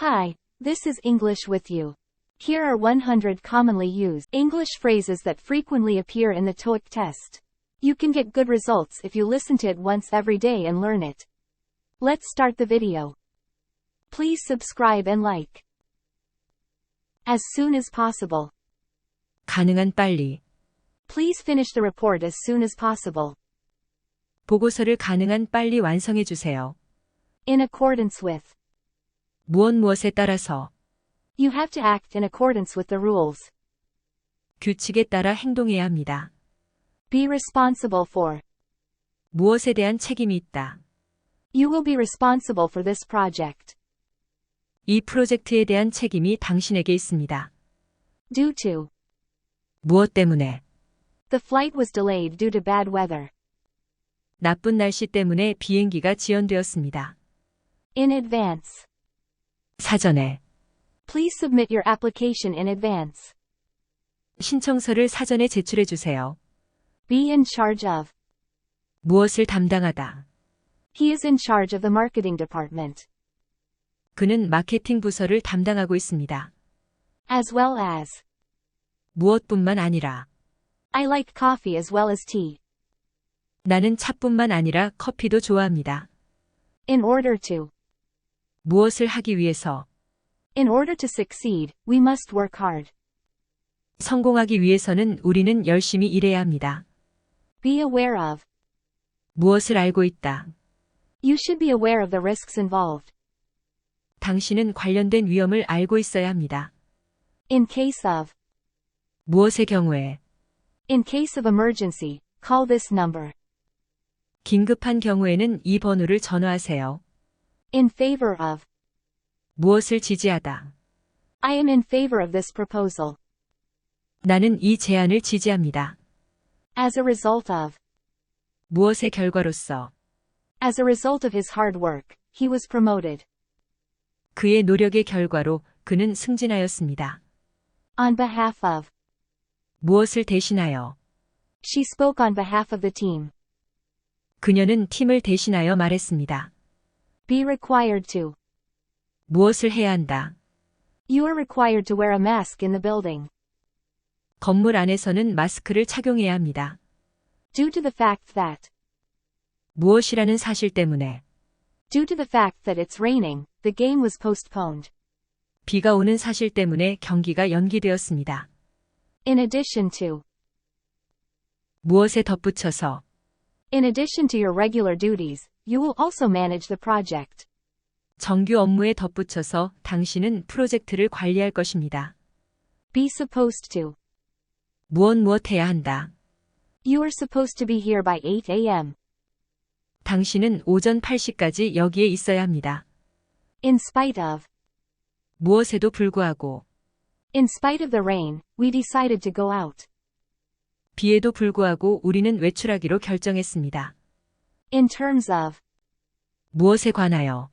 Hi, this is English with you. Here are 100 commonly used English phrases that frequently appear in the TOEIC test. You can get good results if you listen to it once every day and learn it. Let's start the video. Please subscribe and like. As soon as possible. 가능한 빨리. Please finish the report as soon as possible. 보고서를 가능한 빨리 완성해 주세요. In accordance with. 무엇에 따라서. You have to act in accordance with the rules. 규칙에 따라 행동해야 합니다. Be responsible for. 무엇에 대한 책임이 있다. You will be responsible for this project. 이 프로젝트에 대한 책임이 당신에게 있습니다. Due to. 무엇 때문에. The flight was delayed due to bad weather. 나쁜 날씨 때문에 비행기가 지연되었습니다. In advance. 사전에. Please submit your application in advance. 신청서를 사전에 제출해 주세요. Be in charge of. 무엇을 담당하다. He is in charge of the marketing department. 그는 마케팅 부서를 담당하고 있습니다. As well as. 무엇뿐만 아니라. I like coffee as well as tea. 나는 차뿐만 아니라 커피도 좋아합니다. In order to. 무엇을 하기 위해서. In order to succeed, we must work hard. 성공하기 위해서는 우리는 열심히 일해야 합니다. Be aware of. 무엇을 알고 있다. You should be aware of the risks involved. 당신은 관련된 위험을 알고 있어야 합니다. In case of. 무엇의 경우에. In case of emergency, call this number. 긴급한 경우에는 이 번호를 전화하세요. In favor of. 무엇을 지지하다. I am in favor of this proposal. 나는 이 제안을 지지합니다. As a result of. 무엇의 결과로서. As a result of his hard work, he was promoted. 그의 노력의 결과로 그는 승진하였습니다. On behalf of. 무엇을 대신하여. She spoke on behalf of the team. 그녀는 팀을 대신하여 말했습니다. Be required to. 무엇을 해야 한다. You are required to wear a mask in the building. 건물 안에서는 마스크를 착용해야 합니다. Due to the fact that. 무엇이라는 사실 때문에. Due to the fact that it's raining, the game was postponed. 비가 오는 사실 때문에 경기가 연기되었습니다. In addition to. 무엇에 덧붙여서. In addition to your regular duties, you will also manage the project. 정규 업무에 덧붙여서 당신은 프로젝트를 관리할 것입니다. Be supposed to. 무엇 해야 한다. You are supposed to be here by 8 a.m. 당신은 오전 8시까지 여기에 있어야 합니다. In spite of. 무엇에도 불구하고. In spite of the rain, we decided to go out. 비에도 불구하고 우리는 외출하기로 결정했습니다. In terms of. 무엇에 관하여.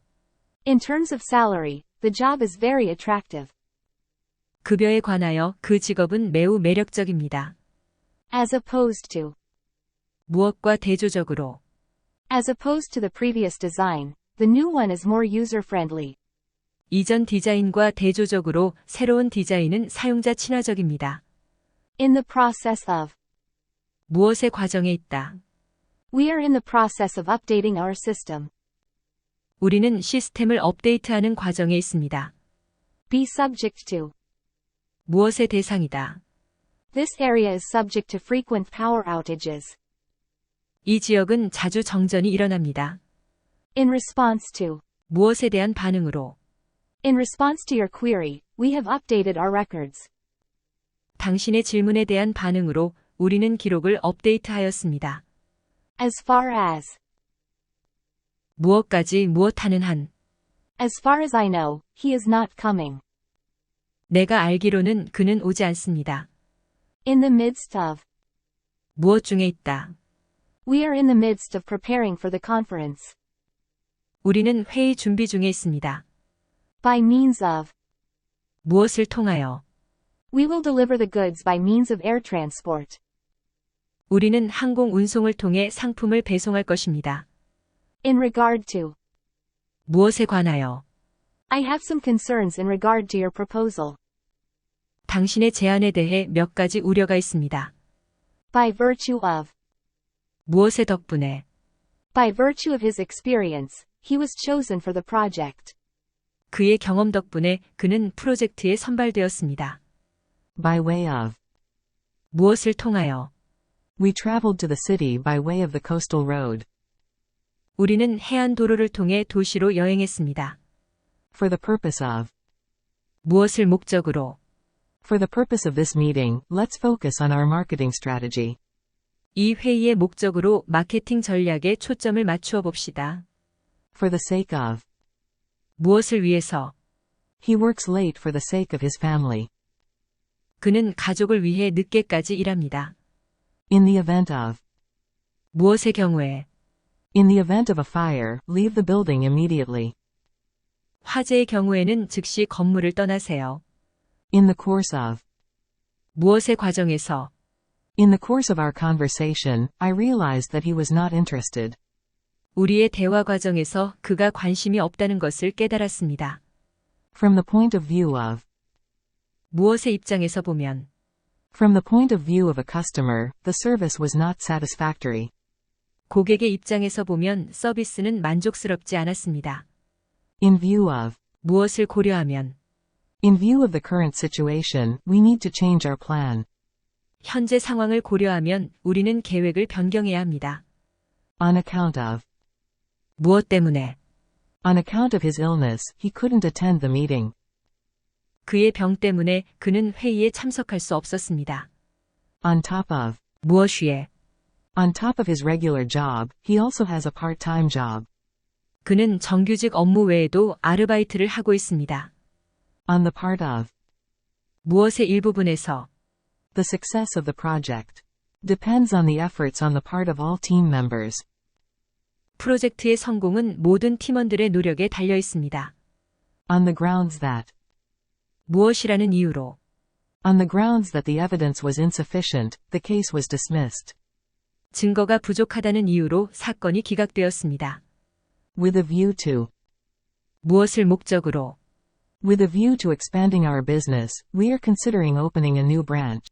In terms of salary, the job is very attractive. 급여에 관하여 그 직업은 매우 매력적입니다. As opposed to. 무엇과 대조적으로. As opposed to the previous design, the new one is more user-friendly. 이전 디자인과 대조적으로 새로운 디자인은 사용자 친화적입니다. In the process of. 무엇의 과정에 있다. We are in the process of updating our system. 우리는 시스템을 업데이트하는 과정에 있습니다. Be subject to. 무엇의 대상이다. This area is subject to frequent power outages. 이 지역은 자주 정전이 일어납니다. In response to. 무엇에 대한 반응으로. In response to your query, we have updated our records. 당신의 질문에 대한 반응으로 우리는 기록을 업데이트하였습니다. As far as. 무엇까지 무엇하는 한. As far as I know, he is not coming. 내가 알기로는 그는 오지 않습니다. In the midst of. 무엇 중에 있다. We are in the midst of preparing for the conference. 우리는 회의 준비 중에 있습니다. By means of. 무엇을 통하여. We will deliver the goods by means of air transport. 우리는 항공 운송을 통해 상품을 배송할 것입니다. In regard to. 무엇에 관하여. I have some concerns in regard to your proposal. 당신의 제안에 대해 몇 가지 우려가 있습니다. By virtue of. 무엇의 덕분에? By virtue of his experience, he was chosen for the project. 그의 경험 덕분에 그는 프로젝트에 선발되었습니다. By way of. 무엇을 통하여? We traveled to the city by way of the coastal road. 우리는 해안 도로를 통해 도시로 여행했습니다. For the purpose of. 무엇을 목적으로? For the purpose of this meeting, let's focus on our marketing strategy. 이 회의의 목적으로 마케팅 전략에 초점을 맞추어 봅시다. For the sake of. 무엇을 위해서? He works late for the sake of his family. 그는 가족을 위해 늦게까지 일합니다. In the event of. 무엇의 경우에? In the event of a fire, leave the building immediately. 화재의 경우에는 즉시 건물을 떠나세요. In the course of. 무엇의 과정에서? In the course of our conversation, I realized that he was not interested. 우리의 대화 과정에서 그가 관심이 없다는 것을 깨달았습니다. From the point of view of. 무엇의 입장에서 보면? From the point of view of a customer, the service was not satisfactory. 고객의 입장에서 보면 서비스는 만족스럽지 않았습니다. In view of. 무엇을 고려하면? In view of the current situation, we need to change our plan. 현재 상황을 고려하면 우리는 계획을 변경해야 합니다. On account of. 무엇 때문에? On account of his illness, he couldn't attend the meeting. 그의 병 때문에 그는 회의에 참석할 수 없었습니다. On top of. 무엇 위에? On top of his regular job, he also has a part-time job. 그는 정규직 업무 외에도 아르바이트를 하고 있습니다. On the part of. 무엇의 일부분에서? The success of the project depends on the efforts on the part of all team members. 프로젝트의 성공은 모든 팀원들의 노력에 달려 있습니다. On the grounds that. 무엇이라는 이유로? On the grounds that the evidence was insufficient, the case was dismissed. 증거가 부족하다는 이유로 사건이 기각되었습니다. With a view to. 무엇을 목적으로? With a view to expanding our business, we are considering opening a new branch.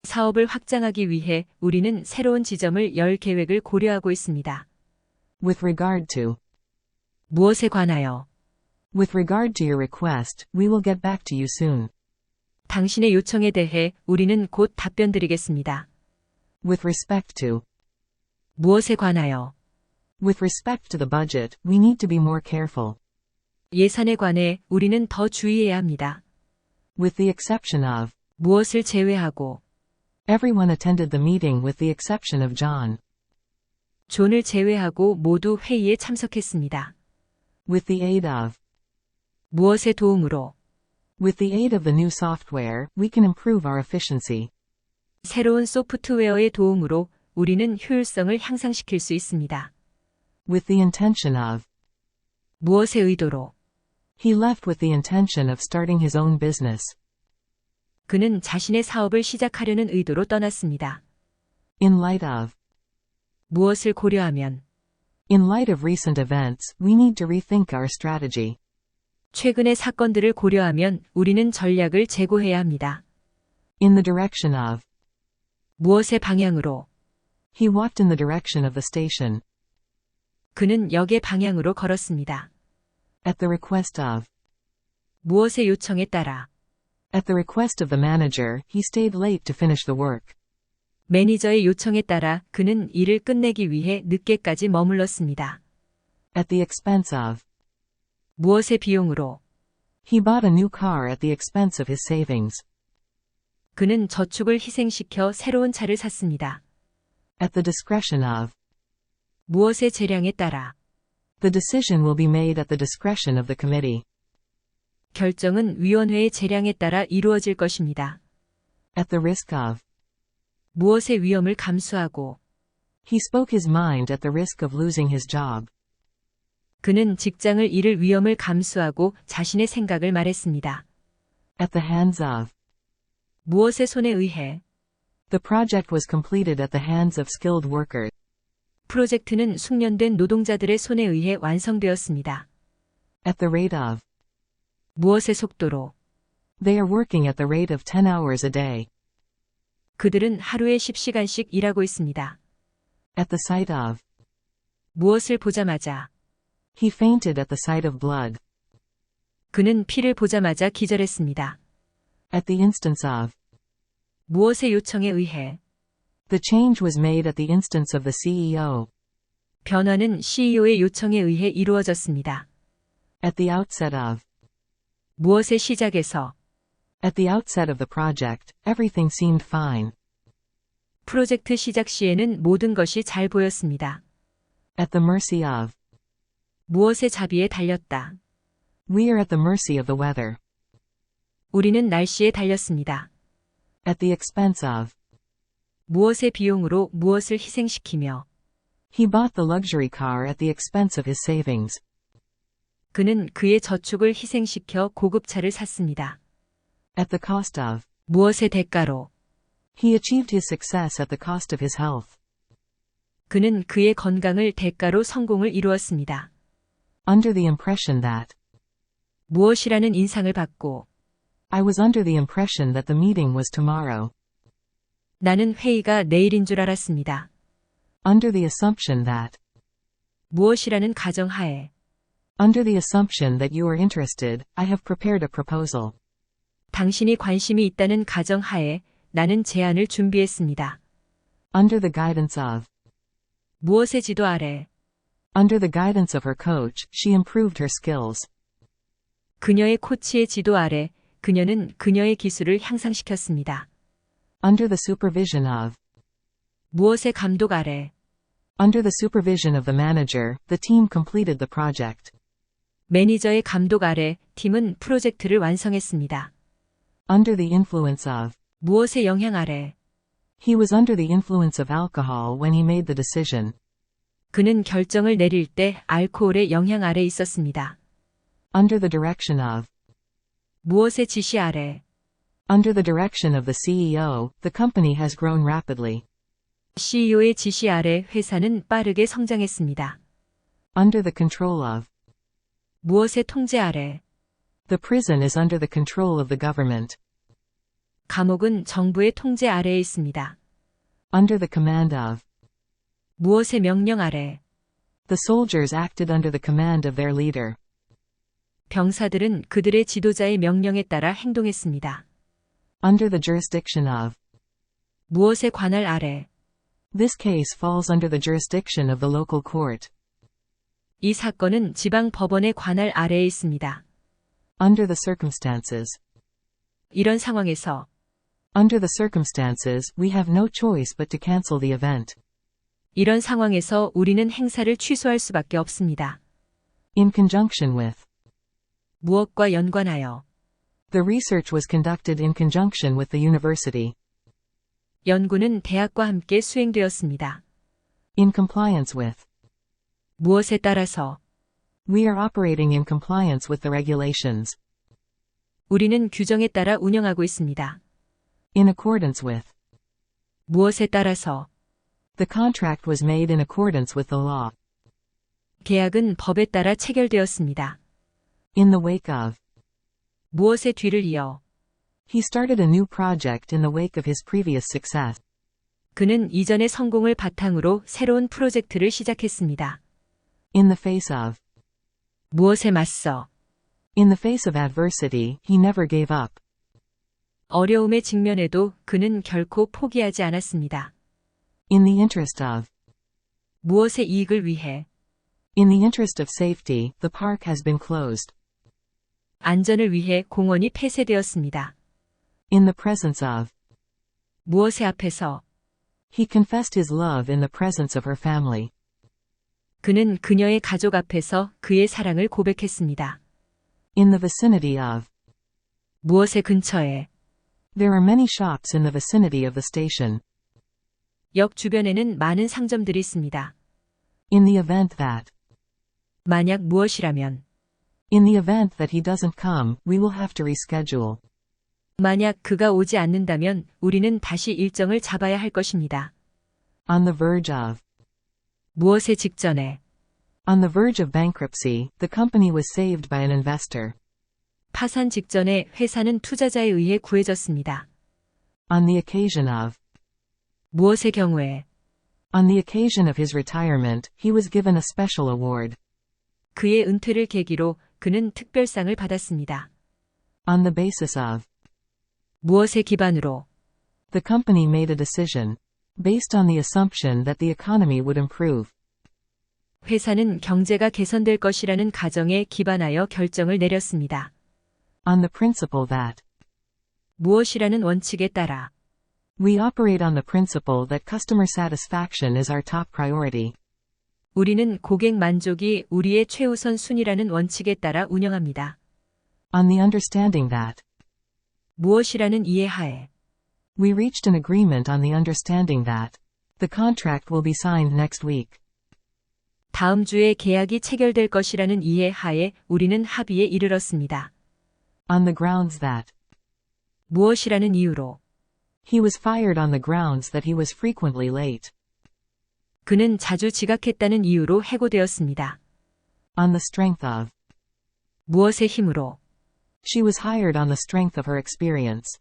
사업을 확장하기 위해 우리는 새로운 지점을 열 계획을 고려하고 있습니다. With regard to. 무엇에 관하여? With regard to your request, we will get back to you soon. 당신의 요청에 대해 우리는 곧 답변 드리겠습니다. With respect to. 무엇에 관하여? With respect to the budget, we need to be more careful. 예산에 관해 우리는 더 주의해야 합니다. With the exception of. 무엇을 제외하고? Everyone attended the meeting with the exception of John. 존을 제외하고 모두 회의에 참석했습니다. With the aid of. 무엇의 도움으로? With the aid of the new software, we can improve our efficiency. 새로운 소프트웨어의 도움으로 우리는 효율성을 향상시킬 수 있습니다. With the intention of. 무엇의 의도로? He left with the intention of starting his own business. 그는 자신의 사업을 시작하려는 의도로 떠났습니다. In light of. 무엇을 고려하면? In light of recent events, we need to rethink our strategy. 최근의 사건들을 고려하면 우리는 전략을 재고해야 합니다. In the direction of. 무엇의 방향으로? He walked in the direction of the station. 그는 역의 방향으로 걸었습니다. At the request of. 무엇의 요청에 따라? At the request of the manager, he stayed late to finish the work. 매니저의 요청에 따라 그는 일을 끝내기 위해 늦게까지 머물렀습니다. At the expense of. 무엇의 비용으로? He bought a new car at the expense of his savings. 그는 저축을 희생시켜 새로운 차를 샀습니다. At the discretion of. 무엇의 재량에 따라? The decision will be made at the discretion of the committee. 결정은 위원회의 재량에 따라 이루어질 것입니다. At the risk of. 무엇의 위험을 감수하고? He spoke his mind at the risk of losing his job. 그는 직장을 잃을 위험을 감수하고 자신의 생각을 말했습니다. At the hands of. 무엇의 손에 의해? The project was completed at the hands of skilled workers. 프로젝트는 숙련된 노동자들의 손에 의해 완성되었습니다. At the rate of. 무엇의 속도로? They are working at the rate of 10 hours a day. 그들은 하루에 10시간씩 일하고 있습니다. At the sight of. 무엇을 보자마자. He fainted at the sight of blood. 그는 피를 보자마자 기절했습니다. At the instance of. 무엇의 요청에 의해. The change was made at the instance of the CEO. 변화는 CEO의 요청에 의해 이루어졌습니다. At the outset of. 무엇의 시작에서. At the outset of the project, everything seemed fine. 프로젝트 시작 시에는 모든 것이 잘 보였습니다. At the mercy of. 무엇의 자비에 달렸다. We are at the mercy of the weather. 우리는 날씨에 달렸습니다. At the expense of. 무엇의 비용으로 무엇을 희생시키며. He bought the luxury car at the expense of his savings. 그는 그의 저축을 희생시켜 고급차를 샀습니다. At the cost of. 무엇의 대가로. He achieved his success at the cost of his health. 그는 그의 건강을 대가로 성공을 이루었습니다. Under the impression that. 무엇이라는 인상을 받고. I was under the impression that the meeting was tomorrow. 나는 회의가 내일인 줄 알았습니다. Under the assumption that. 무엇이라는 가정하에. Under the assumption that you are interested, I have prepared a proposal. 당신이 관심이 있다는 가정하에 나는 제안을 준비했습니다. Under the guidance of. 무엇의 지도 아래. Under the guidance of her coach, she improved her skills. 그녀의 코치의 지도 아래 그녀는 그녀의 기술을 향상시켰습니다. Under the supervision of. 무엇의 감독 아래. Under the supervision of the manager, the team completed the project. 매니저의 감독 아래 팀은 프로젝트를 완성했습니다. Under the influence of. 무엇의 영향 아래. He was under the influence of alcohol when he made the decision. 그는 결정을 내릴 때 알코올의 영향 아래 있었습니다. Under the direction of. 무엇의 지시 아래. Under the direction of the CEO, the company has grown rapidly. CEO의 지시 아래 회사는 빠르게 성장했습니다. Under the control of. 무엇의 통제 아래. The prison is under the control of the government. 감옥은 정부의 통제 아래에 있습니다. Under the command of. 무엇의 명령 아래. The soldiers acted under the command of their leader. 병사들은 그들의 지도자의 명령에 따라 행동했습니다. Under the jurisdiction of. 무엇의 관할 아래. This case falls under the jurisdiction of the local court. 이 사건은 지방 법원의 관할 아래에 있습니다. Under the circumstances. 이런 상황에서. Under the circumstances, we have no choice but to cancel the event. 이런 상황에서 우리는 행사를 취소할 수밖에 없습니다. In conjunction with. 무엇과 연관하여. The research was conducted in conjunction with the university. 연구는 대학과 함께 수행되었습니다. In compliance with. 무엇에 따라서. We are operating in compliance with the regulations. 우리는 규정에 따라 운영하고 있습니다. In accordance with. 무엇에 따라서. The contract was made in accordance with the law. 계약은 법에 따라 체결되었습니다. In the wake of. 무엇의 뒤를 이어. He started a new project in the wake of his previous success. 그는 이전의 성공을 바탕으로 새로운 프로젝트를 시작했습니다. In the face of. 무엇에 맞서. In the face of adversity, he never gave up. 어려움에 직면해도 그는 결코 포기하지 않았습니다. In the interest of. 무엇의 이익을 위해. In the interest of safety, the park has been closed. 안전을 위해 공원이 폐쇄되었습니다. In the presence of. 무엇의 앞에서. He confessed his love in the presence of her family. 그는 그녀의 가족 앞에서 그의 사랑을 고백했습니다. In the vicinity of. 무엇의 근처에. There are many shops in the vicinity of the station. 역 주변에는 많은 상점들이 있습니다. In the event that. 만약 무엇이라면. In the event that he doesn't come, we will have to reschedule. 만약 그가 오지 않는다면 우리는 다시 일정을 잡아야 할 것입니다. On the verge of. 무엇의 직전에. On the verge of bankruptcy, the company was saved by an investor. 파산 직전에 회사는 투자자에 의해 구해졌습니다. On the occasion of. 무엇의 경우에 On the occasion of his retirement, he was given a special award. 그의 은퇴를 계기로 그는 특별상을 받았습니다. On the basis of. 무엇의 기반으로 The company made a decision. Based on the assumption that the economy would improve. 회사는 경제가 개선될 것이라는 가정에 기반하여 결정을 내렸습니다. On the principle that. 무엇이라는 원칙에 따라 We operate on the principle that customer satisfaction is our top priority. 우리는 고객 만족이 우리의 최우선 순위라는 원칙에 따라 운영합니다. On the understanding that. 무엇이라는 이해하에 We reached an agreement on the understanding that. The contract will be signed next week. 다음 주에 계약이 체결될 것이라는 이해하에 우리는 합의에 이르렀습니다. On the grounds that. 무엇이라는 이유로 He was fired on the grounds that he was frequently late. 그는 자주 지각했다는 이유로 해고되었습니다. On the strength of. 무엇의 힘으로 She was hired on the strength of her experience.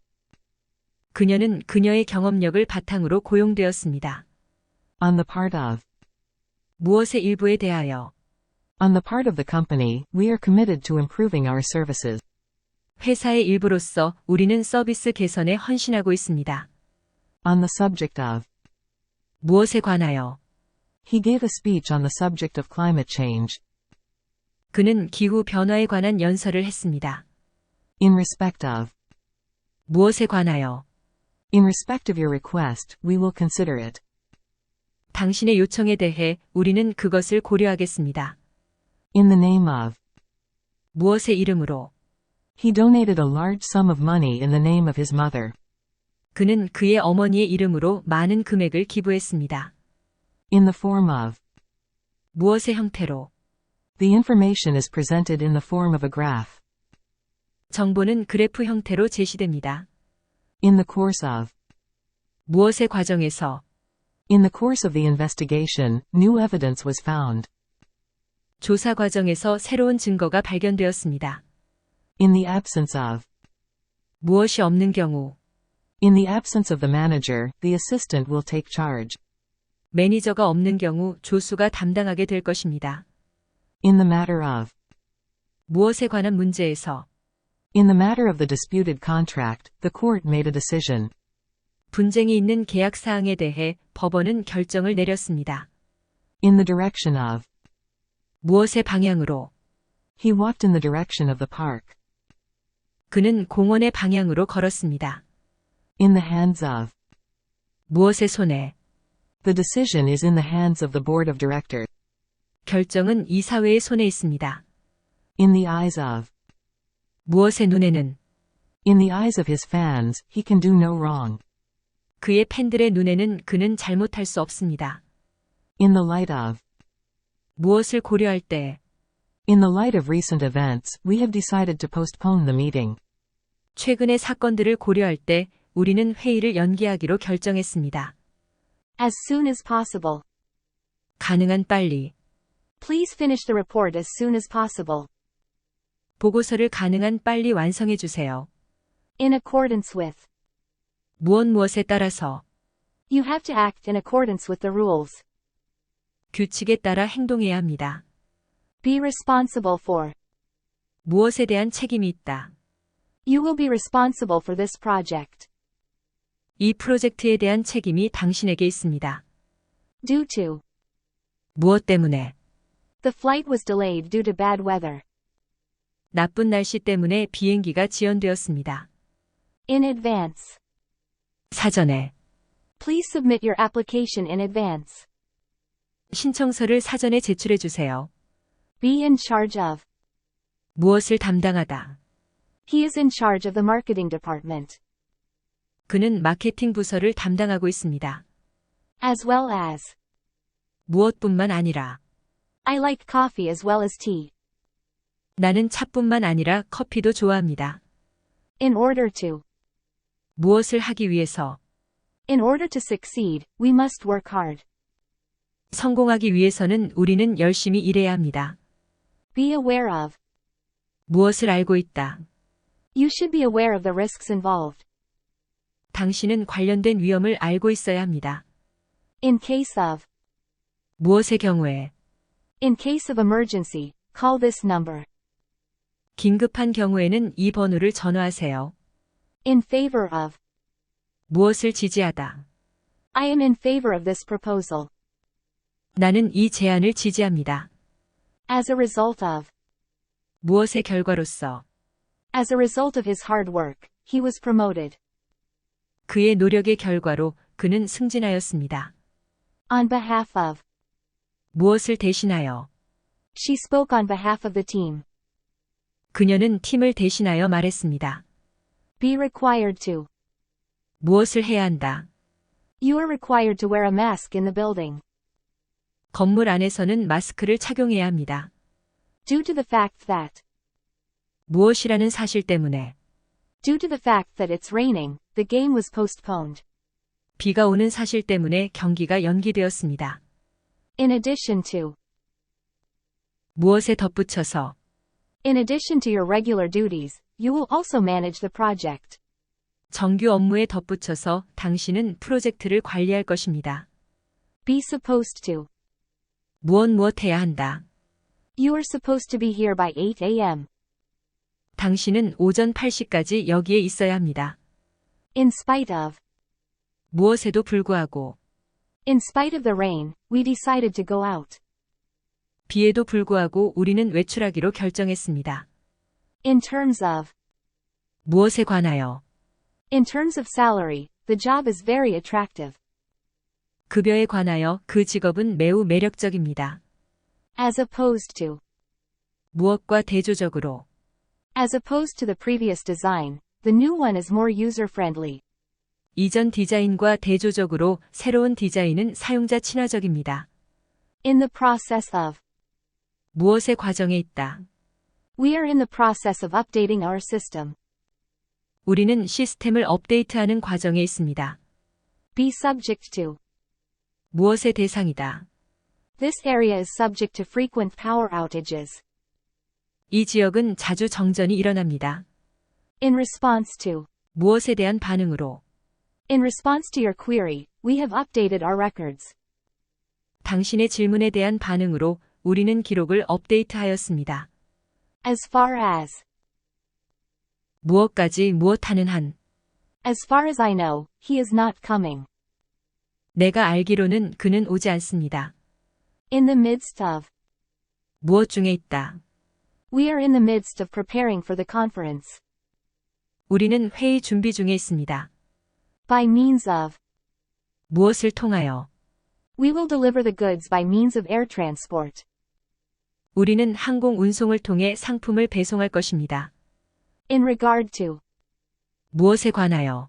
그녀는 그녀의 경험력을 바탕으로 고용되었습니다. On the part of. 무엇의 일부에 대하여 On the part of the company, we are committed to improving our services. 회사의 일부로서 우리는 서비스 개선에 헌신하고 있습니다. On the subject of. 무엇에 관하여 He gave a speech on the subject of climate change. 그는 기후 변화에 관한 연설을 했습니다. In respect of. 무엇에 관하여 In respect of your request, we will consider it. 당신의 요청에 대해 우리는 그것을 고려하겠습니다. In the name of. 무엇의 이름으로 He donated a large sum of money in the name of his mother. 그는 그의 어머니의 이름으로 많은 금액을 기부했습니다. In the form of. 무엇의 형태로 The information is presented in the form of a graph. 정보는 그래프 형태로 제시됩니다. In the course of. 무엇의 과정에서 In the course of the investigation, new evidence was found. 조사 과정에서 새로운 증거가 발견되었습니다. In the absence of. 무엇이 없는 경우 In the absence of the manager, the assistant will take charge. 매니저가 없는 경우 조수가 담당하게 될 것입니다. In the matter of. 무엇에 관한 문제에서 In the matter of the disputed contract, the court made a decision. 분쟁이 있는 계약 사항에 대해 법원은 결정을 내렸습니다. In the direction of. 무엇의 방향으로 He walked in the direction of the park. 그는 공원의 방향으로 걸었습니다. In the hands of. 무엇의 손에 The decision is in the hands of the board of directors. 결정은 이사회의 손에 있습니다. In the eyes of. 무엇의 눈에는 In the eyes of his fans, he can do no wrong. 그의 팬들의 눈에는 그는 잘못할 수 없습니다. In the light of. 무엇을 고려할 때 In the light of recent events, we have decided to postpone the meeting. 최근의 사건들을 고려할 때 우리는 회의를 연기하기로 결정했습니다. As soon as possible. 가능한 빨리 Please finish the report as soon as possible. 보고서를 가능한 빨리 완성해 주세요. In accordance with. 무엇에 따라서 You have to act in accordance with the rules. 규칙에 따라 행동해야 합니다. Be responsible for. 무엇에 대한 책임이 있다. You will be responsible for this project. 이 프로젝트에 대한 책임이 당신에게 있습니다. Due to. 무엇 때문에 The flight was delayed due to bad weather. 나쁜 날씨 때문에 비행기가 지연되었습니다. In advance. 사전에 Please submit your application in advance. 신청서를 사전에 제출해 주세요. Be in charge of. 무엇을 담당하다. He is in charge of the marketing department. 그는 마케팅 부서를 담당하고 있습니다. As well as. 무엇뿐만 아니라 I like coffee as well as tea. 나는 차뿐만 아니라 커피도 좋아합니다. In order to. 무엇을 하기 위해서 In order to succeed, we must work hard. 성공하기 위해서는 우리는 열심히 일해야 합니다. Be aware of. 무엇을 알고 있다. You should be aware of the risks involved. 당신은 관련된 위험을 알고 있어야 합니다. In case of. 무엇의 경우에, In case of emergency, call this number. 긴급한 경우에는 이 번호를 전화하세요. In favor of. 무엇을 지지하다. I am in favor of this proposal. 나는 이 제안을 지지합니다. As a result of. 무엇의 결과로서, As a result of his hard work, he was promoted. 그의 노력의 결과로 그는 승진하였습니다. On behalf of. 무엇을 대신하여, She spoke on behalf of the team. 그녀는 팀을 대신하여 말했습니다. Be required to. 무엇을 해야 한다. You are required to wear a mask in the building. 건물 안에서는 마스크를 착용해야 합니다. Due to the fact that. 무엇이라는 사실 때문에, Due to the fact that it's raining, the game was postponed. 비가 오는 사실 때문에 경기가 연기되었습니다. In addition to. 무엇에 덧붙여서, In addition to your regular duties, you will also manage the project. 정규 업무에 덧붙여서 당신은 프로젝트를 관리할 것입니다. Be supposed to. 무엇 해야 한다. You are supposed to be here by 8 a.m. 당신은 오전 8시까지 여기에 있어야 합니다. In spite of. 무엇에도 불구하고, In spite of the rain, we decided to go out. 비에도 불구하고 우리는 외출하기로 결정했습니다. In terms of. 무엇에 관하여, In terms of salary, the job is very attractive. 급여에 관하여 그 직업은 매우 매력적입니다. As opposed to. 무엇과 대조적으로, As opposed to the previous design, the new one is more user-friendly. 이전 디자인과 대조적으로 새로운 디자인은 사용자 친화적입니다. In the process of. 무엇의 과정에 있다. We are in the process of updating our system. 우리는 시스템을 업데이트하는 과정에 있습니다. Be subject to. 무엇의 대상이다. This area is subject to frequent power outages. 이 지역은 자주 정전이 일어납니다. In response to. 무엇에 대한 반응으로, In response to your query, we have updated our records. 당신의 질문에 대한 반응으로 우리는 기록을 업데이트하였습니다. As far as. 무엇까지 무엇하는 한, As far as I know, he is not coming. 내가 알기로는 그는 오지 않습니다. In the midst of. 무엇 중에 있다. We are in the midst of preparing for the conference. 우리는 회의 준비 중에 있습니다. By means of. 무엇을 통하여, We will deliver the goods by means of air transport. 우리는 항공 운송을 통해 상품을 배송할 것입니다. In regard to. 무엇에 관하여,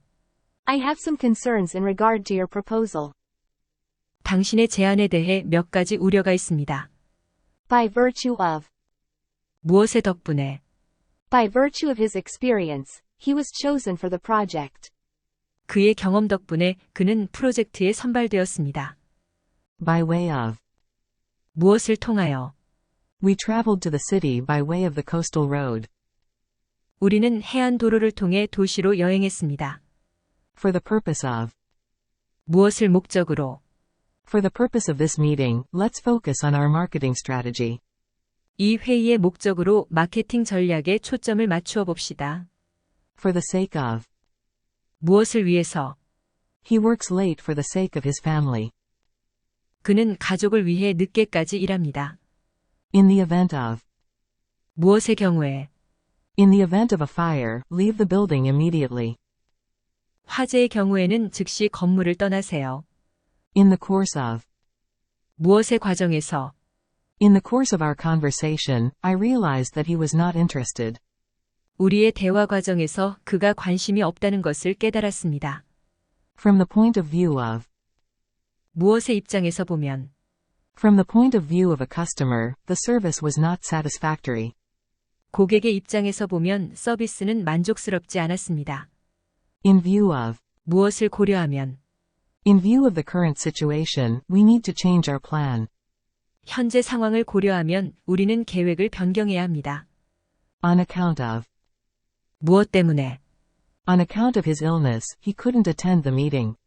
I have some concerns in regard to your proposal. 당신의 제안에 대해 몇 가지 우려가 있습니다. By virtue of. 무엇의 덕분에, By virtue of his experience, he was chosen for the project. 그의 경험 덕분에 그는 프로젝트에 선발되었습니다. By way of. 무엇을 통하여, We traveled to the city by way of the coastal road. 우리는 해안 도로를 통해 도시로 여행했습니다. For the purpose of. 무엇을 목적으로, For the purpose of this meeting, let's focus on our marketing strategy. 이 회의의 목적으로 마케팅 전략에 초점을 맞추어 봅시다. For the sake of. 무엇을 위해서, He works late for the sake of his family. 그는 가족을 위해 늦게까지 일합니다. In the event of. 무엇의 경우에, In the event of a fire, leave the building immediately. 화재의 경우에는 즉시 건물을 떠나세요. In the course of. 무엇의 과정에서, In the course of our conversation, I realized that he was not interested. 우리의 대화 과정에서 그가 관심이 없다는 것을 깨달았습니다. From the point of view of. 무엇의 입장에서 보면, From the point of view of a customer, the service was not satisfactory. 고객의 입장에서 보면 서비스는 만족스럽지 않았습니다. In view of. 무엇을 고려하면, In view of the current situation, we need to change our plan. 현재 상황을 고려하면 우리는 계획을 변경해야 합니다. On account of. 무엇 때문에? On account of his illness, he couldn't attend the meeting.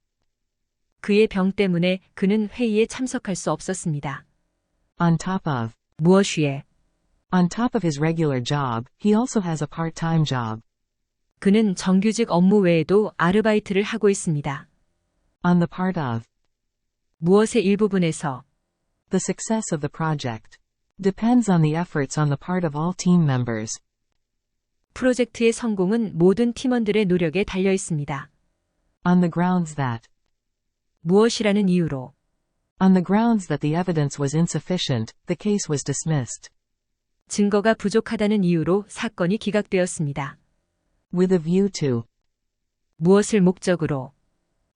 그의 병 때문에 그는 회의에 참석할 수 없었습니다. On top of. 무엇 위에? On top of his regular job, he also has a part-time job. 그는 정규직 업무 외에도 아르바이트를 하고 있습니다. On the part of. 무엇의 일부분에서? The success of the project depends on the efforts on the part of all team members. 프로젝트의 성공은 모든 팀원들의 노력에 달려 있습니다. On the grounds that. 무엇이라는 이유로? On the grounds that the evidence was insufficient, the case was dismissed. 증거가 부족하다는 이유로 사건이 기각되었습니다. With a view to. 무엇을 목적으로?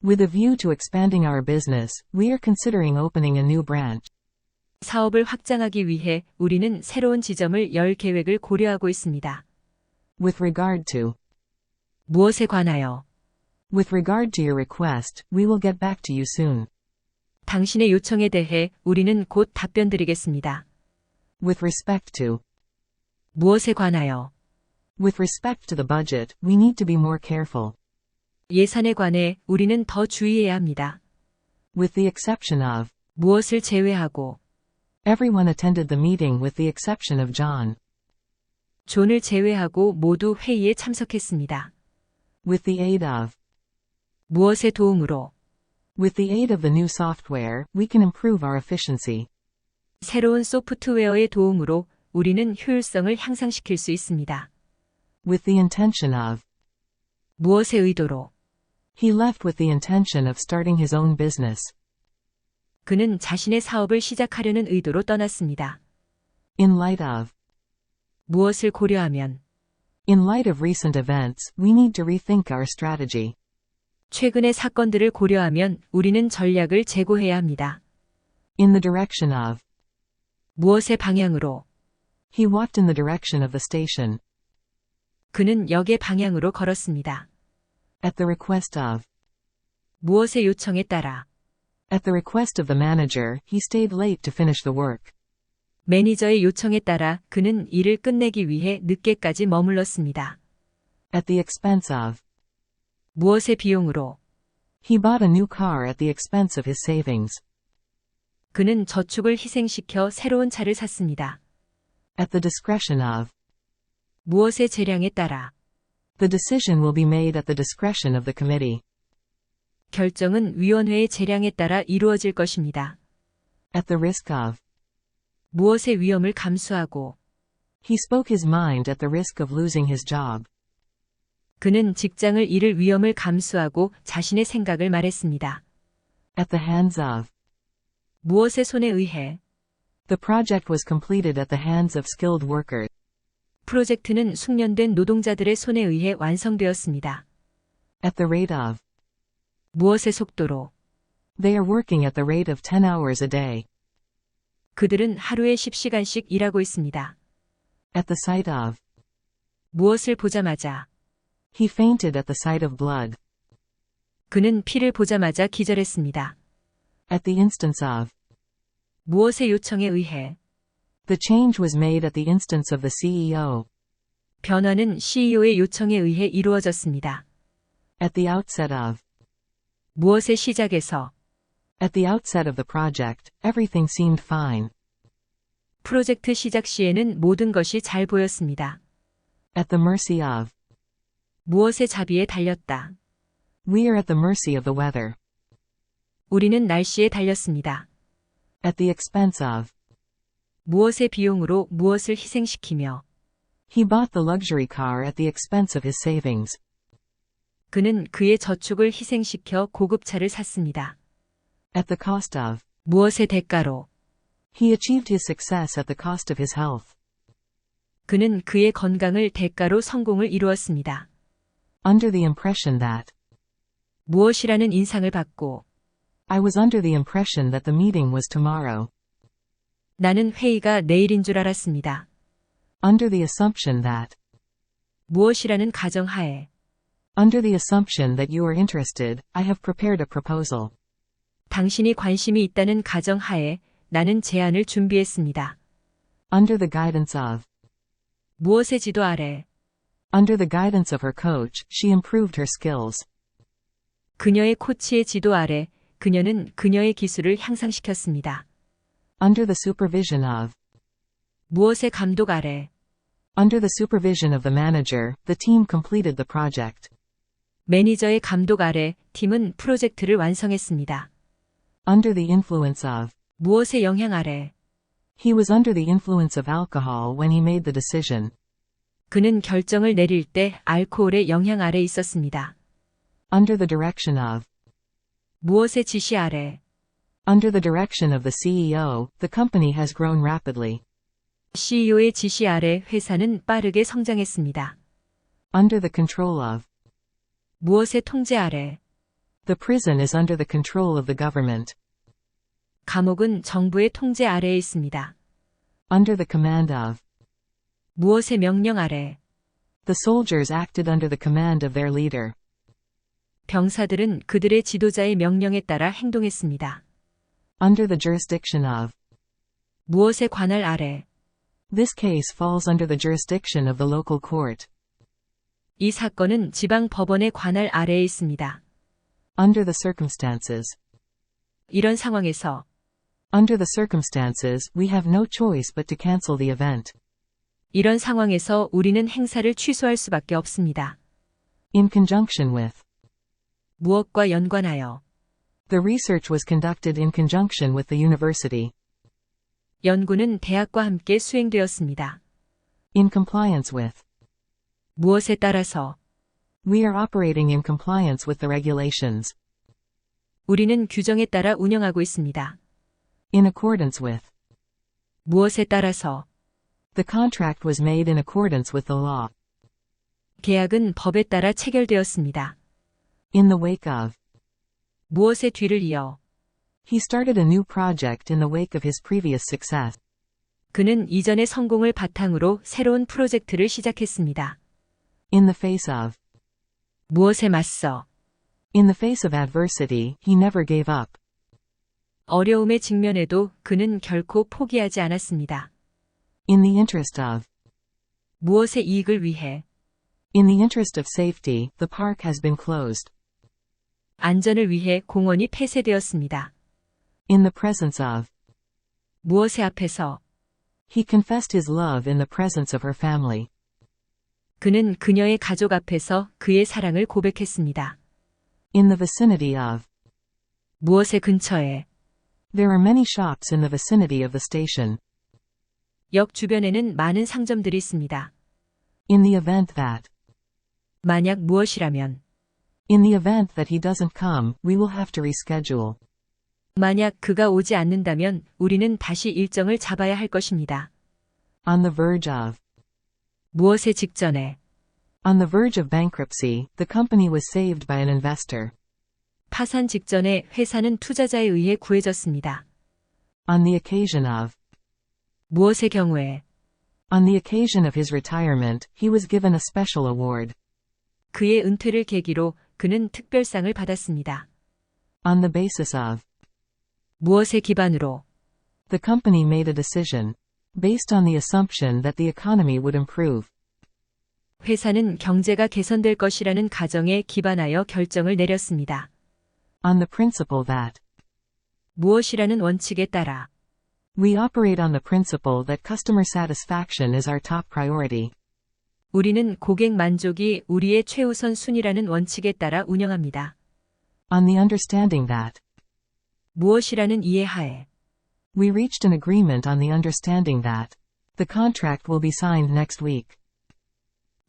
With a view to expanding our business, we are considering opening a new branch. 사업을 확장하기 위해 우리는 새로운 지점을 열 계획을 고려하고 있습니다. With regard to. 무엇에 관하여? With regard to your request, we will get back to you soon. 당신의 요청에 대해 우리는 곧 답변드리겠습니다. With respect to. 무엇에 관하여? With respect to the budget, we need to be more careful. 예산에 관해 우리는 더 주의해야 합니다. With the exception of. 무엇을 제외하고? Everyone attended the meeting with the exception of John. 존을 제외하고 모두 회의에 참석했습니다. With the aid of. 무엇의 도움으로? With the aid of the new software, we can improve our efficiency. 새로운 소프트웨어의 도움으로 우리는 효율성을 향상시킬 수 있습니다. With the intention of. 무엇의 의도로? He left with the intention of starting his own business. 그는 자신의 사업을 시작하려는 의도로 떠났습니다. In light of. 무엇을 고려하면? In light of recent events, we need to rethink our strategy. 최근의 사건들을 고려하면 우리는 전략을 재고해야 합니다. In the direction of. 무엇의 방향으로? He walked in the direction of the station. 그는 역의 방향으로 걸었습니다. At the request of. 무엇의 요청에 따라? At the request of the manager, he stayed late to finish the work. 매니저의 요청에 따라 그는 일을 끝내기 위해 늦게까지 머물렀습니다. At the expense of. 무엇의 비용으로? He bought a new car at the expense of his savings. 그는 저축을 희생시켜 새로운 차를 샀습니다. At the discretion of. 무엇의 재량에 따라? The decision will be made at the discretion of the committee. 결정은 위원회의 재량에 따라 이루어질 것입니다. At the risk of. 무엇의 위험을 감수하고? He spoke his mind at the risk of losing his job. 그는 직장을 잃을 위험을 감수하고 자신의 생각을 말했습니다. At the hands of. 무엇의 손에 의해? The project was completed at the hands of skilled workers. 프로젝트는 숙련된 노동자들의 손에 의해 완성되었습니다. At the rate of. 무엇의 속도로? They are working at the rate of 10 hours a day. 그들은 하루에 10시간씩 일하고 있습니다. At the sight of. 무엇을 보자마자? He fainted at the sight of blood. 그는 피를 보자마자 기절했습니다. At the instance of. 무엇의 요청에 의해? The change was made at the instance of the CEO. 변화는 CEO의 요청에 의해 이루어졌습니다. At the outset of. 무엇의 시작에서? At the outset of the project, everything seemed fine. 프로젝트 시작 시에는 모든 것이 잘 보였습니다. At the mercy of. 무엇의 자비에 달렸다. We are at the mercy of the weather. 우리는 날씨에 달렸습니다. At the expense of. 무엇의 비용으로 무엇을 희생시키며? He bought the luxury car at the expense of his savings. 그는 그의 저축을 희생시켜 고급차를 샀습니다. At the cost of. 무엇의 대가로? He achieved his success at the cost of his health. 그는 그의 건강을 대가로 성공을 이루었습니다. Under the impression that. 무엇이라는 인상을 받고. I was under the impression that the meeting was tomorrow. 나는 회의가 내일인 줄 알았습니다. Under the assumption that. 무엇이라는 가정하에. Under the assumption that you are interested, I have prepared a proposal. 당신이 관심이 있다는 가정하에 나는 제안을 준비했습니다. Under the guidance of. 무엇의 지도 아래. Under the guidance of her coach, she improved her skills. 그녀의 코치의 지도 아래 그녀는 그녀의 기술을 향상시켰습니다. Under the supervision of. 무엇의 감독 아래 Under the supervision of the manager, the team completed the project. 매니저의 감독 아래 팀은 프로젝트를 완성했습니다. Under the influence of. 무엇의 영향 아래 He was under the influence of alcohol when he made the decision. 그는 결정을 내릴 때 알코올의 영향 아래 있었습니다. Under the direction of. 무엇의 지시 아래 Under the direction of the CEO, the company has grown rapidly. CEO의 지시 아래 회사는 빠르게 성장했습니다. Under the control of. 무엇의 통제 아래 The prison is under the control of the government. 감옥은 정부의 통제 아래에 있습니다. Under the command of. 무엇의 명령 아래 The soldiers acted under the command of their leader. 병사들은 그들의 지도자의 명령에 따라 행동했습니다. Under the jurisdiction of. 무엇의 관할 아래 This case falls under the jurisdiction of the local court. 이 사건은 지방 법원의 관할 아래에 있습니다. Under the circumstances. 이런 상황에서 Under the circumstances, we have no choice but to cancel the event. 이런 상황에서 우리는 행사를 취소할 수밖에 없습니다. In conjunction with. 무엇과 연관하여 The research was conducted in conjunction with the university. 연구는 대학과 함께 수행되었습니다. In compliance with. 무엇에 따라서 We are operating in compliance with the regulations. 우리는 규정에 따라 운영하고 있습니다. In accordance with. 무엇에 따라서 The contract was made in accordance with the law. 계약은 법에 따라 체결되었습니다. In the wake of. 무엇의 뒤를 이어 He started a new project in the wake of his previous success. 그는 이전의 성공을 바탕으로 새로운 프로젝트를 시작했습니다. In the face of. 무엇에 맞서 In the face of adversity, he never gave up. 어려움에 직면해도 그는 결코 포기하지 않았습니다. In the interest of. 무엇의 이익을 위해 In the interest of safety, the park has been closed. 안전을 위해 공원이 폐쇄되었습니다. In the presence of. 무엇의 앞에서 He confessed his love in the presence of her family. 그는 그녀의 가족 앞에서 그의 사랑을 고백했습니다. In the vicinity of. 무엇의 근처에 There are many shops in the vicinity of the station. 역 주변에는 많은 상점들이 있습니다. In the event that. 만약 무엇이라면 In the event that he doesn't come, we will have to reschedule. 만약 그가 오지 않는다면 우리는 다시 일정을 잡아야 할 것입니다. On the verge of. 무엇의 직전에 On the verge of bankruptcy, the company was saved by an investor. 파산 직전에 회사는 투자자에 의해 구해졌습니다. On the occasion of. 무엇의 경우에 On the occasion of his retirement, he was given a special award. 그의 은퇴를 계기로 그는 특별상을 받았습니다. On the basis of. 무엇의 기반으로 The company made a decision. Based on the assumption that the economy would improve. 회사는 경제가 개선될 것이라는 가정에 기반하여 결정을 내렸습니다. On the principle that. 무엇이라는 원칙에 따라 We operate on the principle that customer satisfaction is our top priority. 우리는 고객 만족이 우리의 최우선 순위라는 원칙에 따라 운영합니다. On the understanding that. 무엇이라는 이해하에 We reached an agreement on the understanding that. The contract will be signed next week.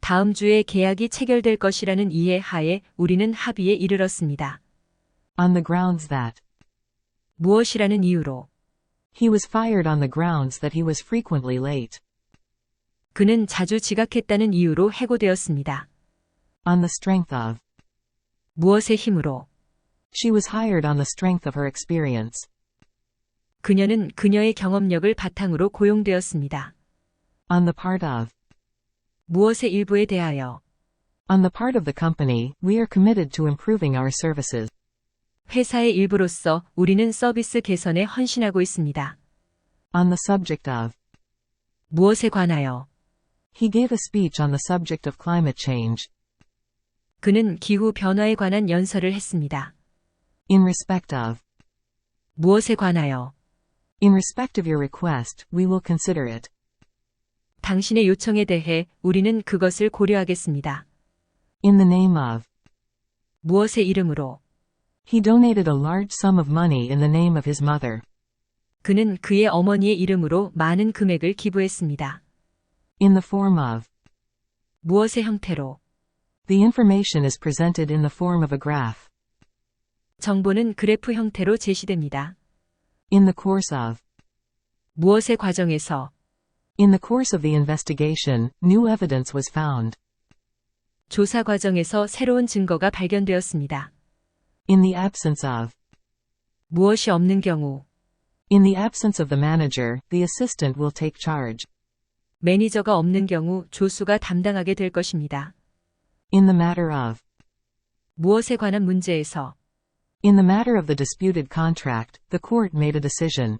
다음 주에 계약이 체결될 것이라는 이해하에 우리는 합의에 이르렀습니다. On the grounds that. 무엇이라는 이유로 He was fired on the grounds that he was frequently late. 그는 자주 지각했다는 이유로 해고되었습니다. On the strength of. 무엇의 힘으로 She was hired on the strength of her experience. 그녀는 그녀의 경험력을 바탕으로 고용되었습니다. On the part of. 무엇의 일부에 대하여 On the part of the company, we are committed to improving our services. 회사의 일부로서 우리는 서비스 개선에 헌신하고 있습니다. On the subject of. 무엇에 관하여 He gave a speech on the subject of climate change. 그는 기후 변화에 관한 연설을 했습니다. In respect of. 무엇에 관하여? In respect of your request, we will consider it. 당신의 요청에 대해 우리는 그것을 고려하겠습니다. In the name of. 무엇의 이름으로? He donated a large sum of money in the name of his mother. 그는 그의 어머니의 이름으로 많은 금액을 기부했습니다. In the form of. 무엇의 형태로? The information is presented in the form of a graph. 정보는 그래프 형태로 제시됩니다. In the course of. 무엇의 과정에서? In the course of the investigation, new evidence was found. 조사 과정에서 새로운 증거가 발견되었습니다. In the absence of. 무엇이 없는 경우? In the absence of the manager, the assistant will take charge. 매니저가 없는 경우 조수가 담당하게 될 것입니다. In the matter of. 무엇에 관한 문제에서? In the matter of the disputed contract, the court made a decision.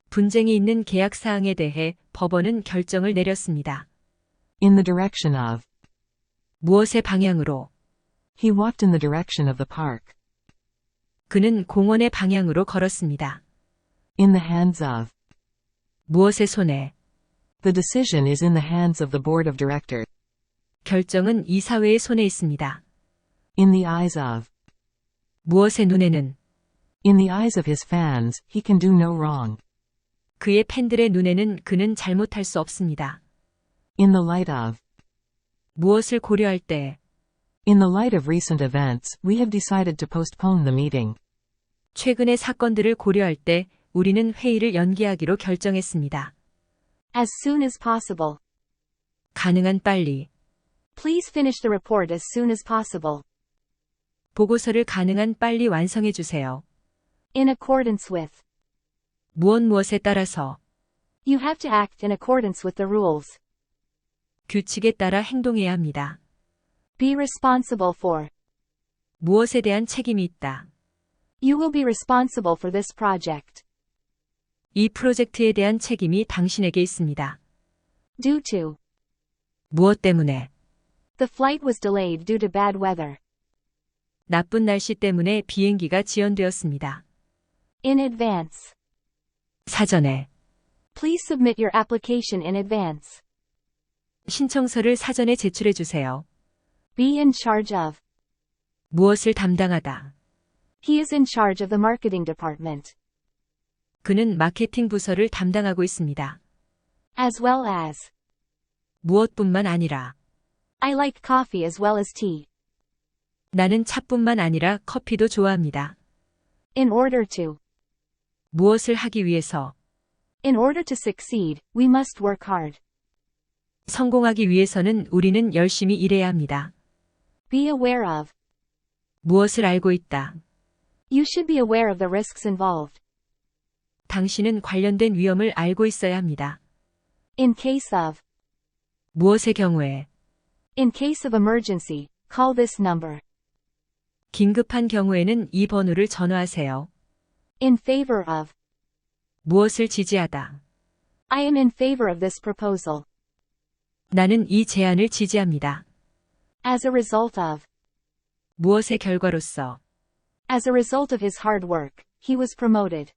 분쟁이 있는 계약 사항에 대해 법원은 결정을 내렸습니다. In the direction of. 무엇의 방향으로? He walked in the direction of the park. 그는 공원의 방향으로 걸었습니다. In the hands of. 무엇의 손에? The decision is in the hands of the board of directors. 결정은 이사회의 손에 있습니다. In the eyes of. 무엇의 눈에는? In the eyes of his fans, he can do no wrong. 그의 팬들의 눈에는 그는 잘못할 수 없습니다. In the light of. 무엇을 고려할 때? In the light of recent events, we have decided to postpone the meeting. 최근의 사건들을 고려할 때 우리는 회의를 연기하기로 결정했습니다. As soon as possible. 가능한 빨리. Please finish the report as soon as possible. 보고서를 가능한 빨리 완성해 주세요. In accordance with. 무엇에 따라서. You have to act in accordance with the rules. 규칙에 따라 행동해야 합니다. Be responsible for. 무엇에 대한 책임이 있다. You will be responsible for this project. 이 프로젝트에 대한 책임이 당신에게 있습니다. Due to. 무엇 때문에? The flight was delayed due to bad weather. 나쁜 날씨 때문에 비행기가 지연되었습니다. In advance. 사전에. Please submit your application in advance. 신청서를 사전에 제출해 주세요. Be in charge of. 무엇을 담당하다. He is in charge of the marketing department. 그는 마케팅 부서를 담당하고 있습니다. As well as. 무엇뿐만 아니라. I like coffee as well as tea. 나는 차뿐만 아니라 커피도 좋아합니다. In order to. 무엇을 하기 위해서. In order to succeed, we must work hard. 성공하기 위해서는 우리는 열심히 일해야 합니다. Be aware of. 무엇을 알고 있다. You should be aware of the risks involved. 당신은 관련된 위험을 알고 있어야 합니다. In case of. 무엇의 경우에. In case of emergency, call this number. 긴급한 경우에는 이 번호를 전화하세요. In favor of. 무엇을 지지하다. I am in favor of this proposal. 나는 이 제안을 지지합니다. As a result of. 무엇의 결과로서. As a result of his hard work, he was promoted.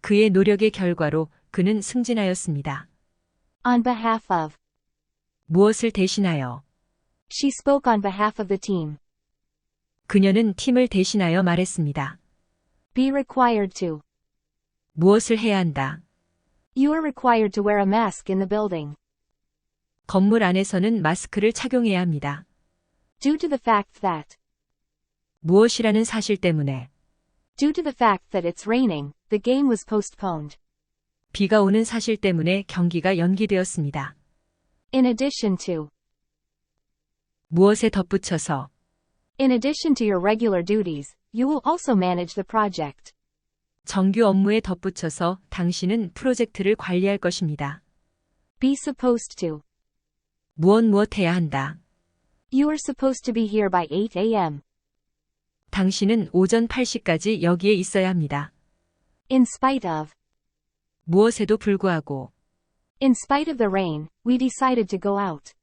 그의 노력의 결과로 그는 승진하였습니다. On behalf of. 무엇을 대신하여. She spoke on behalf of the team. 그녀는 팀을 대신하여 말했습니다. Be required to. 무엇을 해야 한다. You are required to wear a mask in the building. 건물 안에서는 마스크를 착용해야 합니다. Due to the fact that. 무엇이라는 사실 때문에. Due to the fact that it's raining, the game was postponed. 비가 오는 사실 때문에 경기가 연기되었습니다. In addition to. 무엇에 덧붙여서. In addition to your regular duties, you will also manage the project. 정규 업무에 덧붙여서 당신은 프로젝트를 관리할 것입니다. Be supposed to. 무엇 해야 한다. You are supposed to be here by 8 a.m. 당신은 오전 8시까지 여기에 있어야 합니다. In spite of. 무엇에도 불구하고. In spite of the rain, we decided to go out.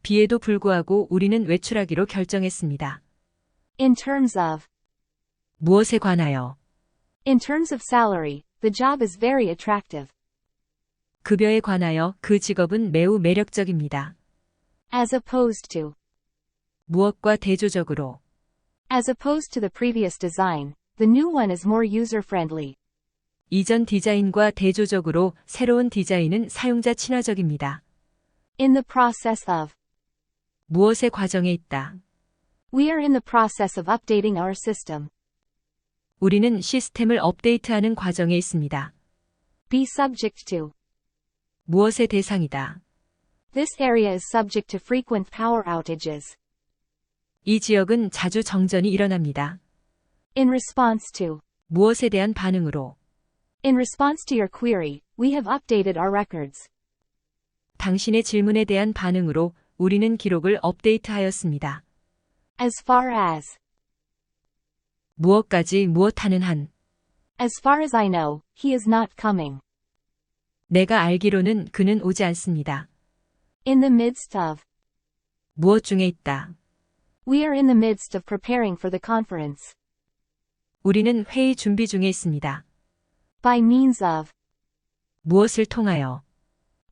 비에도 불구하고 우리는 외출하기로 결정했습니다. In terms of. 무엇에 관하여. In terms of salary, the job is very attractive. 급여에 관하여 그 직업은 매우 매력적입니다. As opposed to. 무엇과 대조적으로. As opposed to the previous design, the new one is more user-friendly. 이전 디자인과 대조적으로 새로운 디자인은 사용자 친화적입니다. In the process of. 무엇의 과정에 있다. We are in the process of updating our system. 우리는 시스템을 업데이트하는 과정에 있습니다. Be subject to. 무엇의 대상이다. This area is subject to frequent power outages. 이 지역은 자주 정전이 일어납니다. In response to. 무엇에 대한 반응으로. In response to your query, we have updated our records. 당신의 질문에 대한 반응으로 우리는 기록을 업데이트하였습니다. As far as. 무엇까지 무엇하는 한. As far as I know, he is not coming. 내가 알기로는 그는 오지 않습니다. In the midst of. 무엇 중에 있다. We are in the midst of preparing for the conference. 우리는 회의 준비 중에 있습니다. By means of. 무엇을 통하여.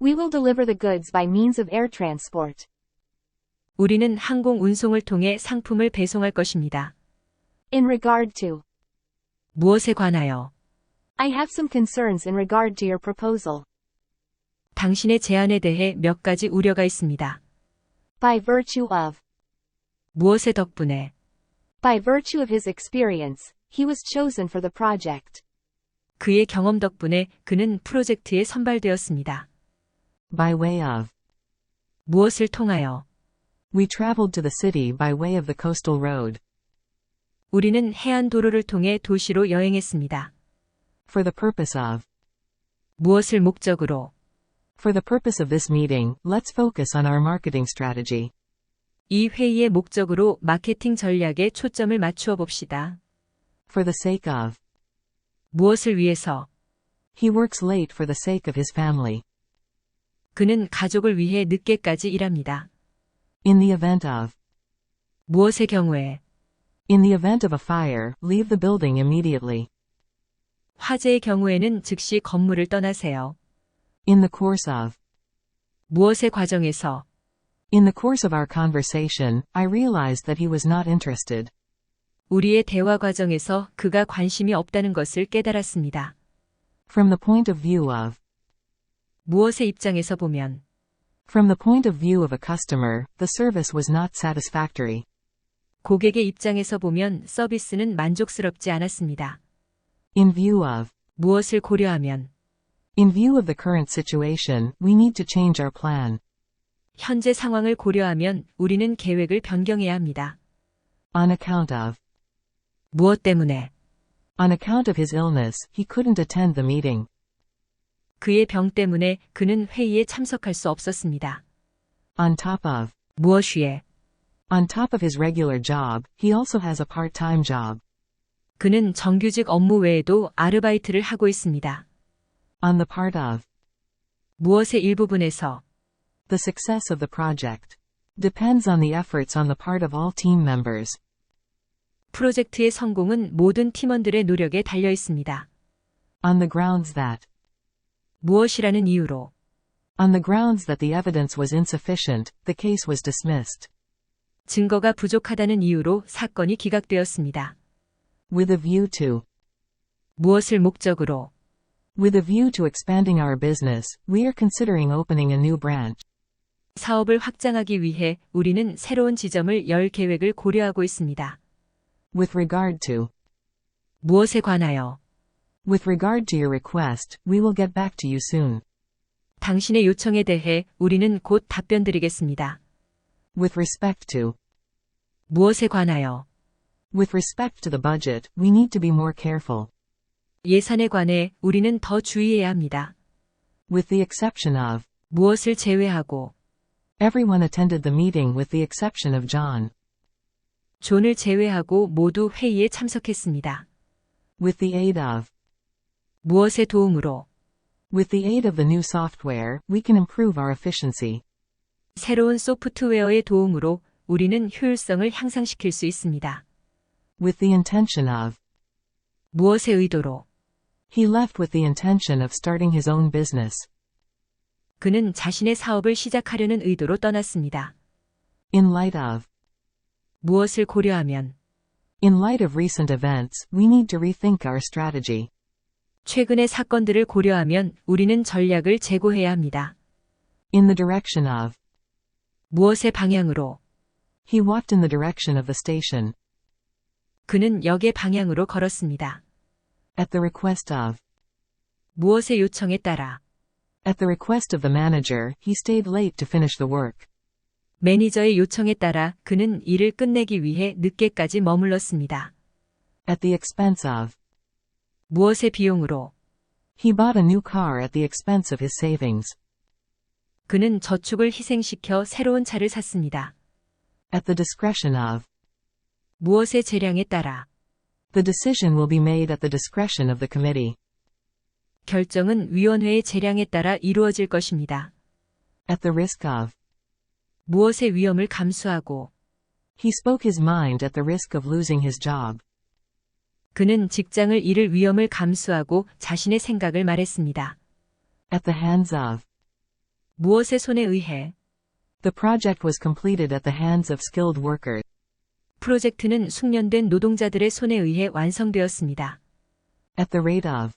We will deliver the goods by means of air transport. 우리는 항공 운송을 통해 상품을 배송할 것입니다. In regard to. 무엇에 관하여. I have some concerns in regard to your proposal. 당신의 제안에 대해 몇 가지 우려가 있습니다. By virtue of. 무엇의 덕분에. By virtue of his experience, he was chosen for the project. 그의 경험 덕분에 그는 프로젝트에 선발되었습니다. By way of. 무엇을 통하여. We traveled to the city by way of the coastal road. 우리는 해안 도로를 통해 도시로 여행했습니다. For the purpose of. 무엇을 목적으로. For the purpose of this meeting, let's focus on our marketing strategy. 이 회의의 목적으로 마케팅 전략에 초점을 맞추어 봅시다. For the sake of. 무엇을 위해서. He works late for the sake of his family. 그는 가족을 위해 늦게까지 일합니다. In the event of. 무엇의 경우에. In the event of a fire, leave the building immediately. 화재의 경우에는 즉시 건물을 떠나세요. In the course of. 무엇의 과정에서. In the course of our conversation, I realized that he was not interested. 우리의 대화 과정에서 그가 관심이 없다는 것을 깨달았습니다. From the point of view of. 무엇의 입장에서 보면. From the point of view of a customer, the service was not satisfactory. 고객의 입장에서 보면 서비스는 만족스럽지 않았습니다. In view of. 무엇을 고려하면. In view of the current situation, we need to change our plan. 현재 상황을 고려하면 우리는 계획을 변경해야 합니다. On account of. 무엇 때문에. On account of his illness, he couldn't attend the meeting. 그의 병 때문에 그는 회의에 참석할 수 없었습니다. On top of. 무엇 위에. On top of his regular job, he also has a part-time job. 그는 정규직 업무 외에도 아르바이트를 하고 있습니다. On the part of. 무엇의 일부분에서. The success of the project depends on the efforts on the part of all team members. 프로젝트의 성공은 모든 팀원들의 노력에 달려 있습니다. On the grounds that. 무엇이라는 이유로. On the grounds that the evidence was insufficient, the case was dismissed. 증거가 부족하다는 이유로 사건이 기각되었습니다. With a view to. 무엇을 목적으로. With a view to expanding our business, we are considering opening a new branch. 사업을 확장하기 위해 우리는 새로운 지점을 열 계획을 고려하고 있습니다. With regard to. 무엇에 관하여. With regard to your request, we will get back to you soon. 당신의 요청에 대해 우리는 곧 답변드리겠습니다. With respect to. 무엇에 관하여. With respect to the budget, we need to be more careful. 예산에 관해 우리는 더 주의해야 합니다. With the exception of. 무엇을 제외하고. Everyone attended the meeting with the exception of John. 존을 제외하고 모두 회의에 참석했습니다. With the aid of. 무엇의 도움으로. With the aid of the new software, we can improve our efficiency. 새로운 소프트웨어의 도움으로 우리는 효율성을 향상시킬 수 있습니다. With the intention of. 무엇의 의도로? He left with the intention of starting his own business. 그는 자신의 사업을 시작하려는 의도로 떠났습니다. In light of. 무엇을 고려하면? In light of recent events, we need to rethink our strategy. 최근의 사건들을 고려하면 우리는 전략을 재고해야 합니다. In the direction of. 무엇의 방향으로? He walked in the direction of the station. 그는 역의 방향으로 걸었습니다. At the request of. 무엇의 요청에 따라? At the request of the manager, he stayed late to finish the work. 매니저의 요청에 따라 그는 일을 끝내기 위해 늦게까지 머물렀습니다. At the expense of. 무엇의 비용으로? He bought a new car at the expense of his savings. 그는 저축을 희생시켜 새로운 차를 샀습니다. At the discretion of. 무엇의 재량에 따라? The decision will be made at the discretion of the committee. 결정은 위원회의 재량에 따라 이루어질 것입니다. At the risk of. 무엇의 위험을 감수하고? He spoke his mind at the risk of losing his job. 그는 직장을 잃을 위험을 감수하고 자신의 생각을 말했습니다. At the hands of. 무엇의 손에 의해? The project was completed at the hands of skilled workers. 프로젝트는 숙련된 노동자들의 손에 의해 완성되었습니다. At the rate of.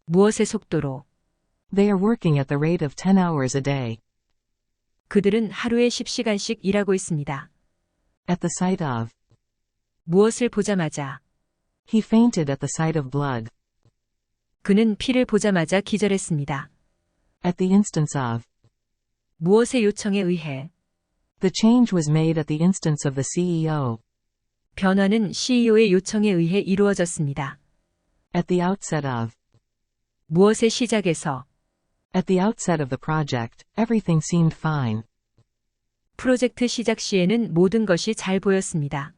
무엇의 속도로? They are working at the rate of 10 hours a day. 그들은 하루에 10시간씩 일하고 있습니다. At the sight of. 무엇을 보자마자? He fainted at the sight of blood. 그는 피를 보자마자 기절했습니다. At the instance of. 무엇의 요청에 의해? The change was made at the instance of the CEO. 변화는 CEO의 요청에 의해 이루어졌습니다. At the outset of. 무엇의 시작에서? At the outset of the project, everything seemed fine. 프로젝트 시작 시에는 모든 것이 잘 보였습니다.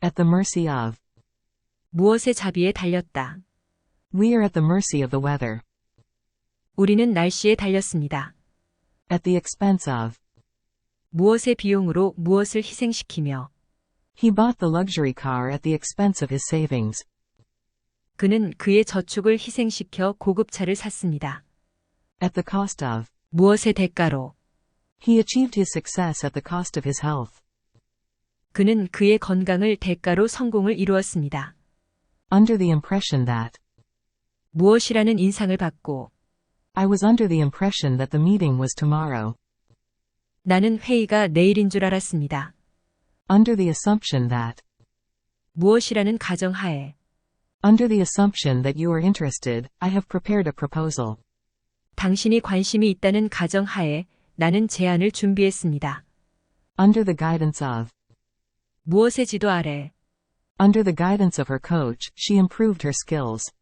At the mercy of. 무엇의 자비에 달렸다. We are at the mercy of the weather. 우리는 날씨에 달렸습니다. At the expense of. 무엇의 비용으로 무엇을 희생시키며? He bought the luxury car at the expense of his savings. 그는 그의 저축을 희생시켜 고급차를 샀습니다. At the cost of. 무엇의 대가로? He achieved his success at the cost of his health. 그는 그의 건강을 대가로 성공을 이루었습니다. Under the impression that. 무엇이라는 인상을 받고. I was under the impression that the meeting was tomorrow. 나는 회의가 내일인 줄 알았습니다. Under the assumption that. 무엇이라는 가정하에. Under the assumption that you are interested, I have prepared a proposal. 당신이 관심이 있다는 가정하에 나는 제안을 준비했습니다. Under the guidance of. 무엇의 지도 아래. Under the guidance of her coach, she improved her skills.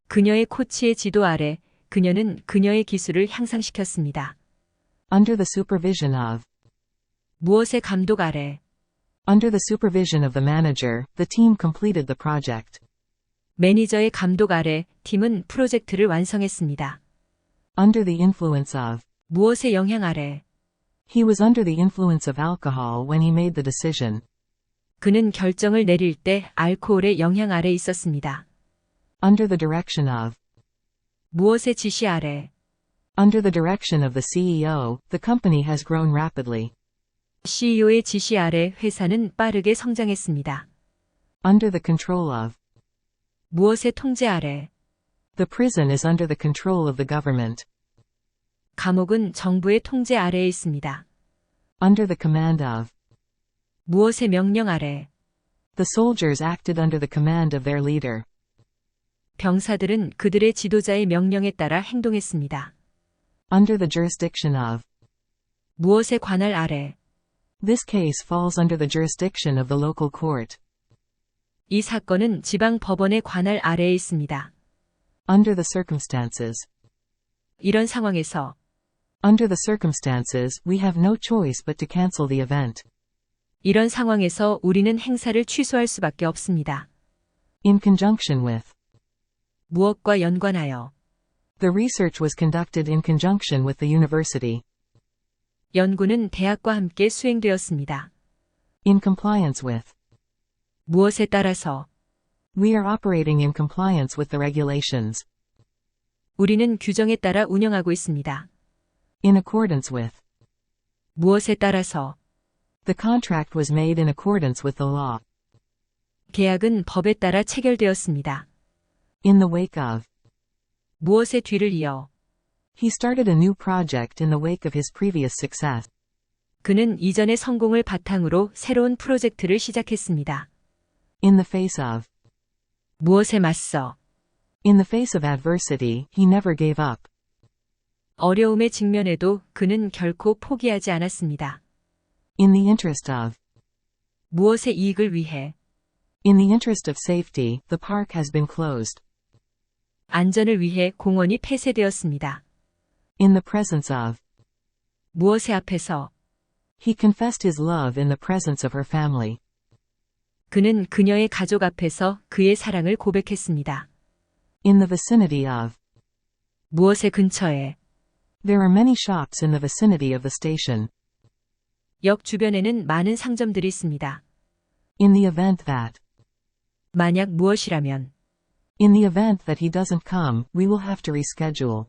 그녀의 코치의 지도 아래 그녀는 그녀의 기술을 향상시켰습니다. Under the supervision of. 무엇의 감독 아래. Under the supervision of the manager, the team completed the project. 매니저의 감독 아래 팀은 프로젝트를 완성했습니다. Under the influence of. 무엇의 영향 아래. He was under the influence of alcohol when he made the decision. 그는 결정을 내릴 때 알코올의 영향 아래 있었습니다. Under the direction of. 무엇의 지시 아래. Under the direction of the CEO, the company has grown rapidly. CEO의 지시 아래 회사는 빠르게 성장했습니다. Under the control of. 무엇의 통제 아래. The prison is under the control of the government. 감옥은 정부의 통제 아래에 있습니다. Under the command of. 무엇의 명령 아래. The soldiers acted under the command of their leader. 병사들은 그들의 지도자의 명령에 따라 행동했습니다. Under the jurisdiction of. 무엇의 관할 아래. This case falls under the jurisdiction of the local court. 이 사건은 지방 법원의 관할 아래에 있습니다. Under the circumstances. 이런 상황에서. Under the circumstances, we have no choice but to cancel the event. 이런 상황에서 우리는 행사를 취소할 수밖에 없습니다. In conjunction with. 무엇과 연관하여. The research was conducted in conjunction with the university. 연구는 대학과 함께 수행되었습니다. In compliance with. 무엇에 따라서 We are operating in compliance with the regulations. 우리는 규정에 따라 운영하고 있습니다. In accordance with. 무엇에 따라서 The contract was made in accordance with the law. 계약은 법에 따라 체결되었습니다. In the wake of. 무엇의 뒤를 이어 He started a new project in the wake of his previous success. 그는 이전의 성공을 바탕으로 새로운 프로젝트를 시작했습니다. In the face of. 무엇에 맞서 In the face of adversity, he never gave up. 어려움에 직면해도 그는 결코 포기하지 않았습니다. In the interest of. 무엇의 이익을 위해 In the interest of safety, the park has been closed. 안전을 위해 공원이 폐쇄되었습니다. In the presence of. 무엇의 앞에서 He confessed his love in the presence of her family. 그는 그녀의 가족 앞에서 그의 사랑을 고백했습니다. In the vicinity of. 무엇의 근처에 There are many shops in the vicinity of the station. 역 주변에는 많은 상점들이 있습니다. In the event that. 만약 무엇이라면 In the event that he doesn't come, we will have to reschedule.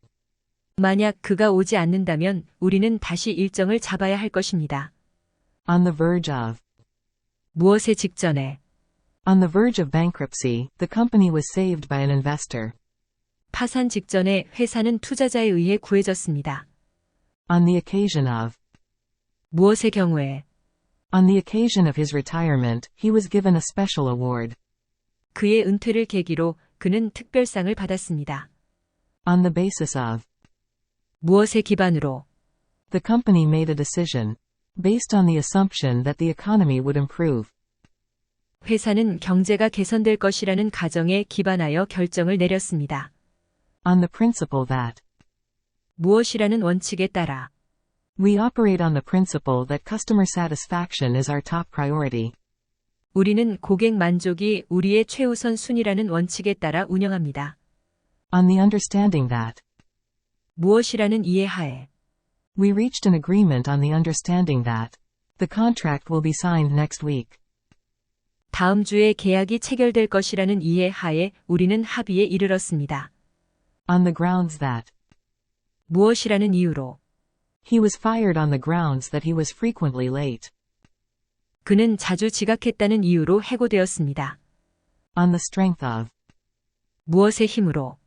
만약 그가 오지 않는다면 우리는 다시 일정을 잡아야 할 것입니다. On the verge of. 무엇의 직전에 On the verge of bankruptcy, the company was saved by an investor. 파산 직전에 회사는 투자자에 의해 구해졌습니다. On the occasion of. 무엇의 경우에 On the occasion of his retirement, he was given a special award. 그의 은퇴를 계기로 그는 특별상을 받았습니다. On the basis of. 무엇의 기반으로 The company made a decision. Based on the assumption that the economy would improve. 회사는 경제가 개선될 것이라는 가정에 기반하여 결정을 내렸습니다. On the principle that. 무엇이라는 원칙에 따라 We operate on the principle that customer satisfaction is our top priority. 우리는 고객 만족이 우리의 최우선 순위라는 원칙에 따라 운영합니다. On the understanding that. 무엇이라는 이해하에 We reached an agreement on the understanding that. The contract will be signed next week. 다음 주에 계약이 체결될 것이라는 이해하에 우리는 합의에 이르렀습니다. On the grounds that. 무엇이라는 이유로 He was fired on the grounds that he was frequently late. 그는 자주 지각했다는 이유로 해고되었습니다. On the strength of. 무엇의 힘으로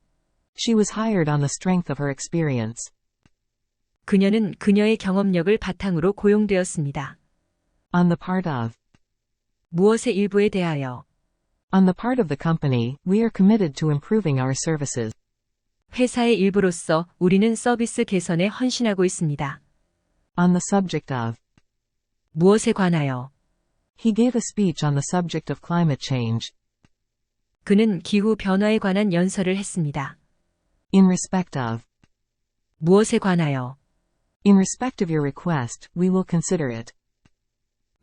She was hired on the strength of her experience. 그녀는 그녀의 경험력을 바탕으로 고용되었습니다. On the part of. 무엇의 일부에 대하여 On the part of the company, we are committed to improving our services. 회사의 일부로서 우리는 서비스 개선에 헌신하고 있습니다. On the subject of. 무엇에 관하여 He gave a speech on the subject of climate change. 그는 기후 변화에 관한 연설을 했습니다. In respect of. 무엇에 관하여 In respect of your request, we will consider it.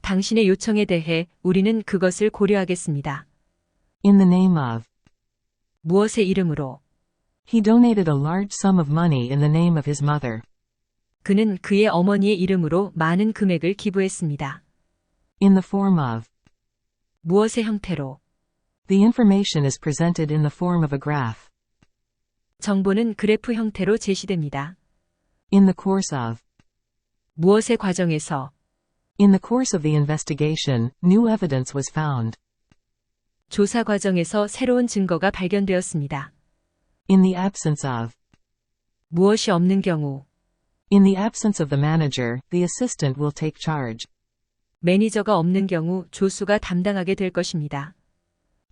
당신의 요청에 대해 우리는 그것을 고려하겠습니다. In the name of. 무엇의 이름으로 He donated a large sum of money in the name of his mother. 그는 그의 어머니의 이름으로 많은 금액을 기부했습니다. In the form of. 무엇의 형태로 The information is presented in the form of a graph. 정보는 그래프 형태로 제시됩니다. In the course of. 무엇의 과정에서 In the course of the investigation, new evidence was found. 조사 과정에서 새로운 증거가 발견되었습니다. In the absence of. 무엇이 없는 경우 In the absence of the manager, the assistant will take charge. 매니저가 없는 경우 조수가 담당하게 될 것입니다.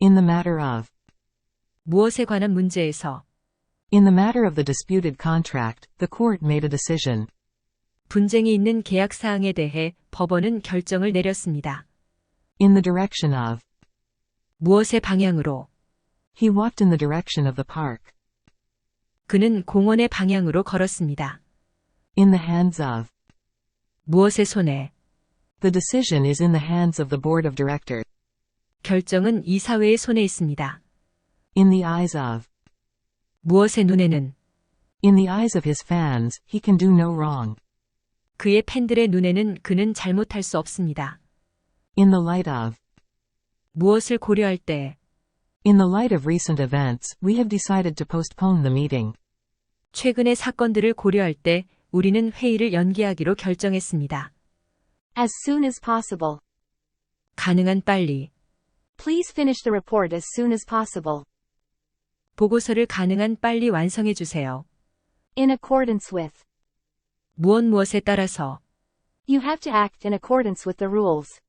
In the matter of. 무엇에 관한 문제에서 In the matter of the disputed contract, the court made a decision. 분쟁이 있는 계약 사항에 대해 법원은 결정을 내렸습니다. In the direction of. 무엇의 방향으로 He walked in the direction of the park. 그는 공원의 방향으로 걸었습니다. In the hands of. 무엇의 손에 The decision is in the hands of the board of directors. 결정은 이사회의 손에 있습니다. In the eyes of. 무엇의 눈에는 In the eyes of his fans, he can do no wrong. 그의 팬들의 눈에는 그는 잘못할 수 없습니다. In the light of. 무엇을 고려할 때, In the light of recent events, we have decided to postpone the meeting. 최근의 사건들을 고려할 때 우리는 회의를 연기하기로 결정했습니다. As soon as possible. 가능한 빨리. Please finish the report as soon as possible. 보고서를 가능한 빨리 완성해 주세요. In accordance with. 무엇에 따라서. You have to act in accordance with the rules.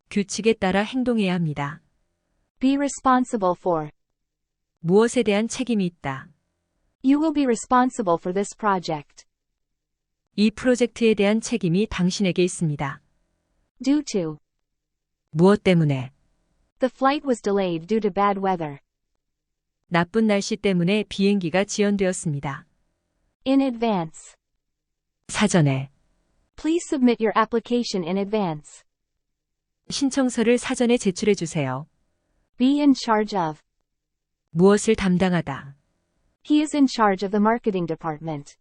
규칙에 따라 행동해야 합니다. Be responsible for. 무엇에 대한 책임이 있다. You will be responsible for this project. 이 프로젝트에 대한 책임이 당신에게 있습니다. Due to. 무엇 때문에. The flight was delayed due to bad weather. 나쁜 날씨 때문에 비행기가 지연되었습니다. In advance. 사전에. Please submit your application in advance. 신청서를 사전에 제출해 주세요. Be in charge of. 무엇을 담당하다. He is in charge of the marketing department.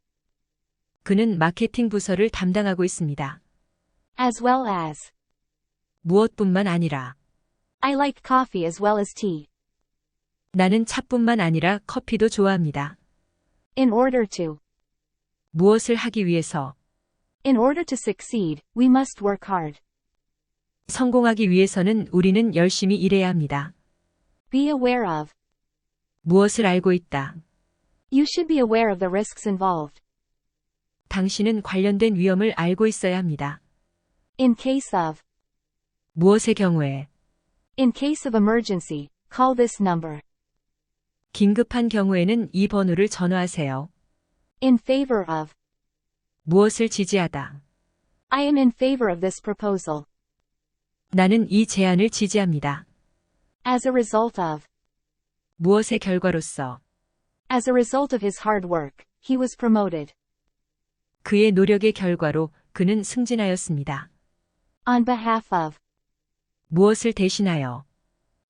그는 마케팅 부서를 담당하고 있습니다. As well as. 무엇뿐만 아니라. I like coffee as well as tea. 나는 차뿐만 아니라 커피도 좋아합니다. In order to. 무엇을 하기 위해서. In order to succeed, we must work hard. 성공하기 위해서는 우리는 열심히 일해야 합니다. Be aware of. 무엇을 알고 있다. You should be aware of the risks involved. 당신은 관련된 위험을 알고 있어야 합니다. In case of. 무엇의 경우에. In case of emergency, call this number. 긴급한 경우에는 이 번호를 전화하세요. In favor of. 무엇을 지지하다. I am in favor of this proposal. 나는 이 제안을 지지합니다. As a result of. 무엇의 결과로서. As a result of his hard work, he was promoted. 그의 노력의 결과로 그는 승진하였습니다. On behalf of. 무엇을 대신하여.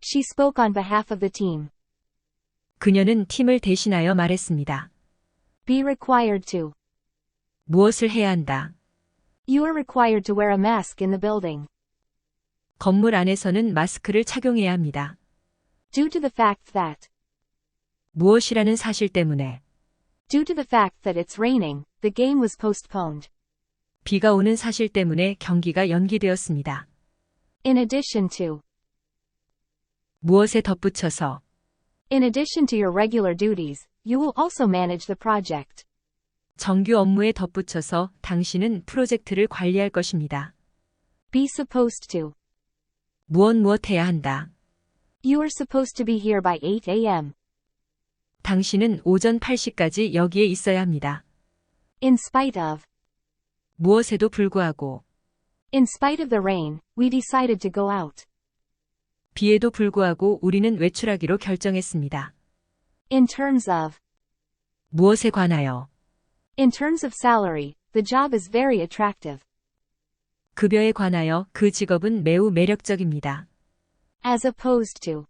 She spoke on behalf of the team. 그녀는 팀을 대신하여 말했습니다. Be required to. 무엇을 해야 한다. You are required to wear a mask in the building. 건물 안에서는 마스크를 착용해야 합니다. Due to the fact that. 무엇이라는 사실 때문에. Due to the fact that it's raining, the game was postponed. 비가 오는 사실 때문에 경기가 연기되었습니다. In addition to. 무엇에 덧붙여서. In addition to your regular duties, you will also manage the project. 정규 업무에 덧붙여서 당신은 프로젝트를 관리할 것입니다. Be supposed to. 무엇 해야 한다. You are supposed to be here by 8 a.m. 당신은 오전 8시까지 여기에 있어야 합니다. In spite of. 무엇에도 불구하고. In spite of the rain, we decided to go out. 비에도 불구하고 우리는 외출하기로 결정했습니다. In terms of. 무엇에 관하여. In terms of salary, the job is very attractive. 급여에 관하여 그 직업은 매우 매력적입니다. As opposed to.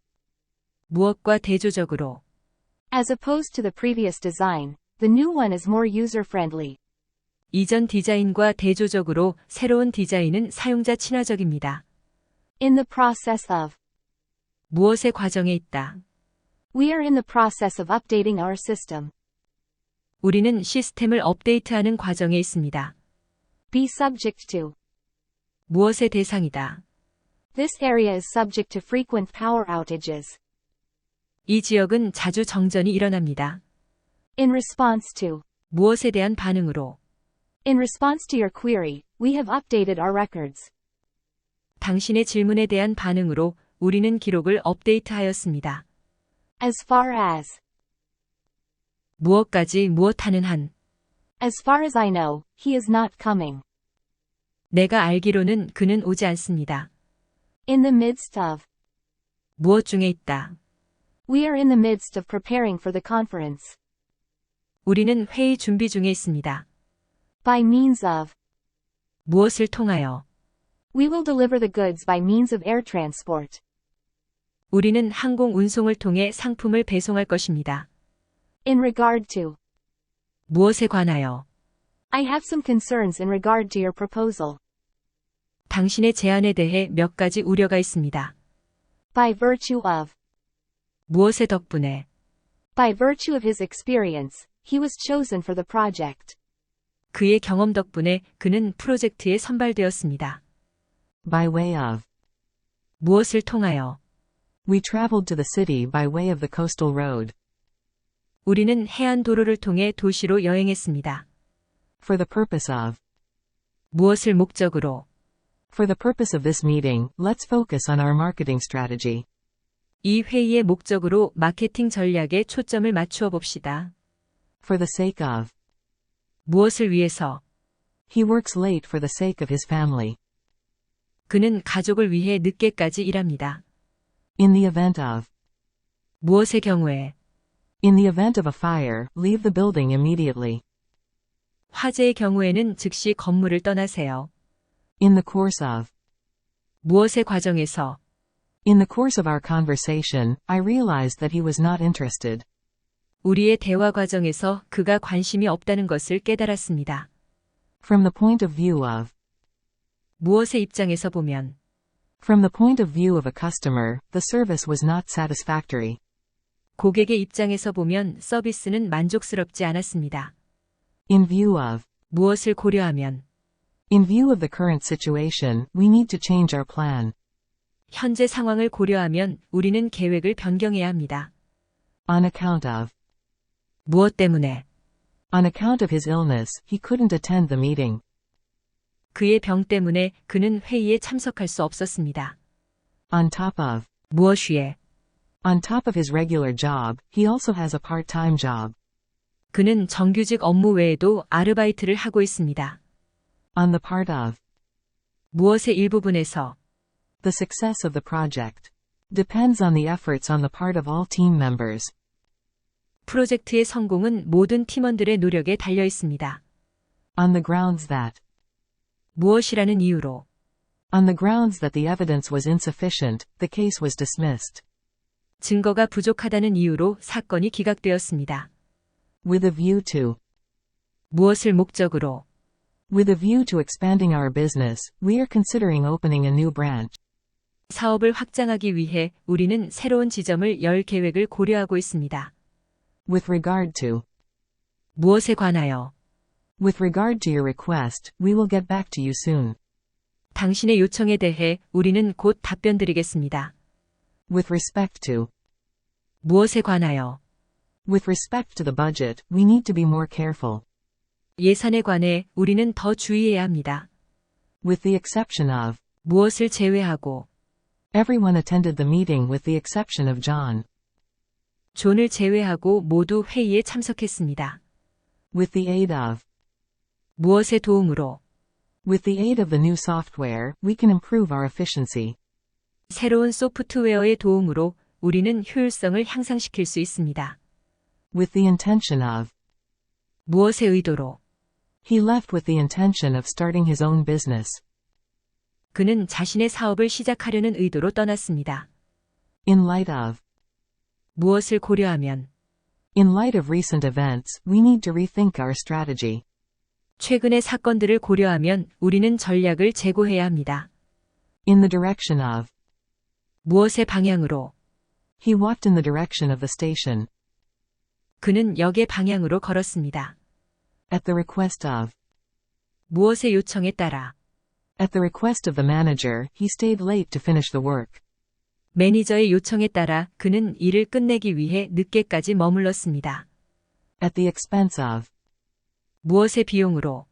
무엇과 대조적으로. As opposed to the previous design, the new one is more user-friendly. 이전 디자인과 대조적으로 새로운 디자인은 사용자 친화적입니다. In the process of. 무엇의 과정에 있다. We are in the process of updating our system. 우리는 시스템을 업데이트하는 과정에 있습니다. Be subject to. 무엇의 대상이다. This area is subject to frequent power outages. 이 지역은 자주 정전이 일어납니다. In response to. 무엇에 대한 반응으로. In response to your query, we have updated our records. 당신의 질문에 대한 반응으로 우리는 기록을 업데이트하였습니다. As far as. 무엇까지 무엇하는 한. As far as I know, he is not coming. 내가 알기로는 그는 오지 않습니다. In the midst of. 무엇 중에 있다. We are in the midst of preparing for the conference. 우리는 회의 준비 중에 있습니다. By means of. 무엇을 통하여. We will deliver the goods by means of air transport. 우리는 항공 운송을 통해 상품을 배송할 것입니다. In regard to. 무엇에 관하여? I have some concerns in regard to your proposal. 당신의 제안에 대해 몇 가지 우려가 있습니다. By virtue of. 무엇의 덕분에? By virtue of his experience, he was chosen for the project. 그의 경험 덕분에 그는 프로젝트에 선발되었습니다. By way of. 무엇을 통하여? We traveled to the city by way of the coastal road. 우리는 해안 도로를 통해 도시로 여행했습니다. For the purpose of. 무엇을 목적으로? For the purpose of this meeting, let's focus on our marketing strategy. 이 회의의 목적으로 마케팅 전략에 초점을 맞추어 봅시다. For the sake of. 무엇을 위해서? He works late for the sake of his family. 그는 가족을 위해 늦게까지 일합니다. In the event of. 무엇의 경우에? In the event of a fire, leave the building immediately. 화재의 경우에는 즉시 건물을 떠나세요. In the course of. 무엇의 과정에서? In the course of our conversation, I realized that he was not interested. 우리의 대화 과정에서 그가 관심이 없다는 것을 깨달았습니다. From the point of view of. 무엇의 입장에서 보면? From the point of view of a customer, the service was not satisfactory. 고객의 입장에서 보면 서비스는 만족스럽지 않았습니다. In view of. 무엇을 고려하면? In view of the current situation, we need to change our plan. 현재 상황을 고려하면 우리는 계획을 변경해야 합니다. On account of. 무엇 때문에? On account of his illness, he couldn't attend the meeting. 그의 병 때문에 그는 회의에 참석할 수 없었습니다. On top of. 무엇 위에? On top of his regular job, he also has a part-time job. 그는 정규직 업무 외에도 아르바이트를 하고 있습니다. On the part of. 무엇의 일부분에서? The success of the project depends on the efforts on the part of all team members. 프로젝트의 성공은 모든 팀원들의 노력에 달려 있습니다. On the grounds that. 무엇이라는 이유로? On the grounds that the evidence was insufficient, the case was dismissed. 증거가 부족하다는 이유로 사건이 기각되었습니다. With a view to. 무엇을 목적으로? With a view to expanding our business, we are considering opening a new branch. 사업을 확장하기 위해 우리는 새로운 지점을 열 계획을 고려하고 있습니다. With regard to. 무엇에 관하여? With regard to your request, we will get back to you soon. 당신의 요청에 대해 우리는 곧 답변 드리겠습니다. With respect to. 무엇에 관하여? With respect to the budget, we need to be more careful. 예산에 관해 우리는 더 주의해야 합니다. With the exception of. 무엇을 제외하고? Everyone attended the meeting with the exception of John. 존을 제외하고 모두 회의에 참석했습니다. With the aid of. 무엇의 도움으로? With the aid of the new software, we can improve our efficiency. 새로운 소프트웨어의 도움으로 우리는 효율성을 향상시킬 수 있습니다. With the intention of. 무엇의 의도로? He left with the intention of starting his own business. 그는 자신의 사업을 시작하려는 의도로 떠났습니다. In light of. 무엇을 고려하면? In light of recent events, we need to rethink our strategy. 최근의 사건들을 고려하면 우리는 전략을 재고해야 합니다. In the direction of. 무엇의 방향으로? He walked in the direction of the station. 그는 역의 방향으로 걸었습니다. At the request of. 무엇의 요청에 따라? At the request of the manager, he stayed late to finish the work. 매니저의 요청에 따라 그는 일을 끝내기 위해 늦게까지 머물렀습니다. At the expense of. 무엇의 비용으로?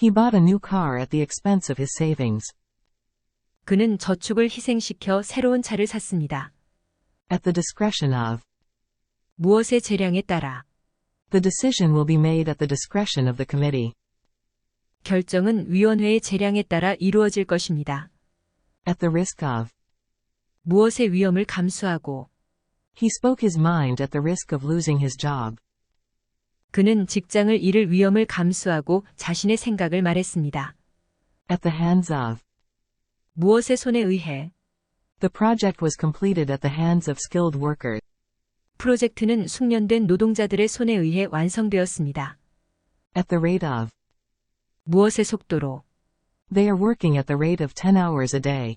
He bought a new car at the expense of his savings. 그는 저축을 희생시켜 새로운 차를 샀습니다. At the discretion of. 무엇의 재량에 따라? The decision will be made at the discretion of the committee. 결정은 위원회의 재량에 따라 이루어질 것입니다. At the risk of. 무엇의 위험을 감수하고? He spoke his mind at the risk of losing his job. 그는 직장을 잃을 위험을 감수하고 자신의 생각을 말했습니다. At the hands of. 무엇의 손에 의해? The project was completed at the hands of skilled workers. 프로젝트는 숙련된 노동자들의 손에 의해 완성되었습니다. At the rate of. 무엇의 속도로. They are working at the rate of 10 hours a day.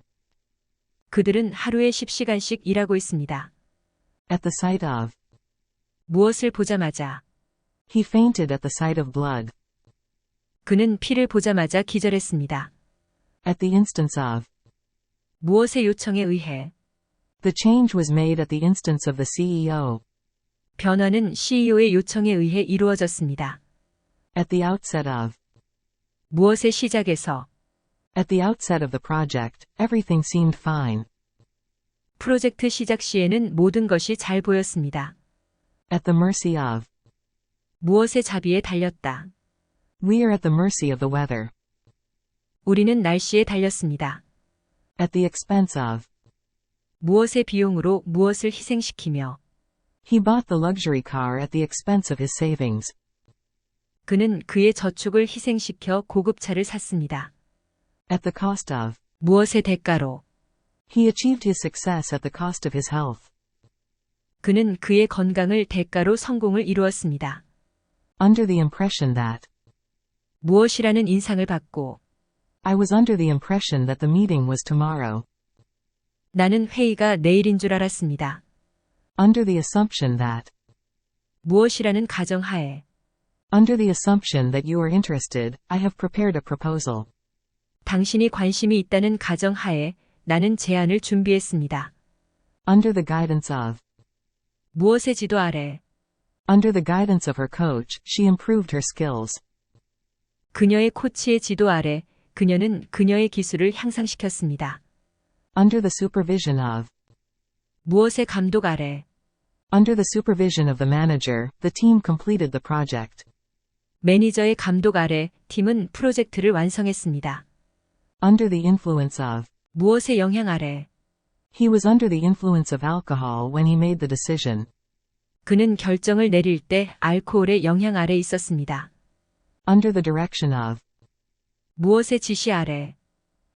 그들은 하루에 10시간씩 일하고 있습니다. At the sight of. 무엇을 보자마자. He fainted at the sight of blood. 그는 피를 보자마자 기절했습니다. At the instance of. 무엇의 요청에 의해. The change was made at the instance of the CEO. 변화는 CEO의 요청에 의해 이루어졌습니다. At the outset of. 무엇의 시작에서. At the outset of the project, everything seemed fine. 프로젝트 시작 시에는 모든 것이 잘 보였습니다. At the mercy of. 무엇의 자비에 달렸다. We are at the mercy of the weather. 우리는 날씨에 달렸습니다. At the expense of. 무엇의 비용으로 무엇을 희생시키며. He bought the luxury car at the expense of his savings. 그는 그의 저축을 희생시켜 고급차를 샀습니다. At the cost of. 무엇의 대가로. He achieved his success at the cost of his health. 그는 그의 건강을 대가로 성공을 이루었습니다. Under the impression that. 무엇이라는 인상을 받고. I was under the impression that the meeting was tomorrow. 나는 회의가 내일인 줄 알았습니다. Under the assumption that. 무엇이라는 가정하에. Under the assumption that you are interested, I have prepared a proposal. 당신이 관심이 있다는 가정하에 나는 제안을 준비했습니다. Under the guidance of. 무엇의 지도 아래. Under the guidance of her coach, she improved her skills. 그녀의 코치의 지도 아래 그녀는 그녀의 기술을 향상시켰습니다. Under the supervision of. 무엇의 감독 아래. Under the supervision of the manager, the team completed the project. 매니저의 감독 아래 팀은 프로젝트를 완성했습니다. Under the influence of. 무엇의 영향 아래. He was under the influence of alcohol when he made the decision. 그는 결정을 내릴 때 알코올의 영향 아래 있었습니다. Under the direction of. 무엇의 지시 아래.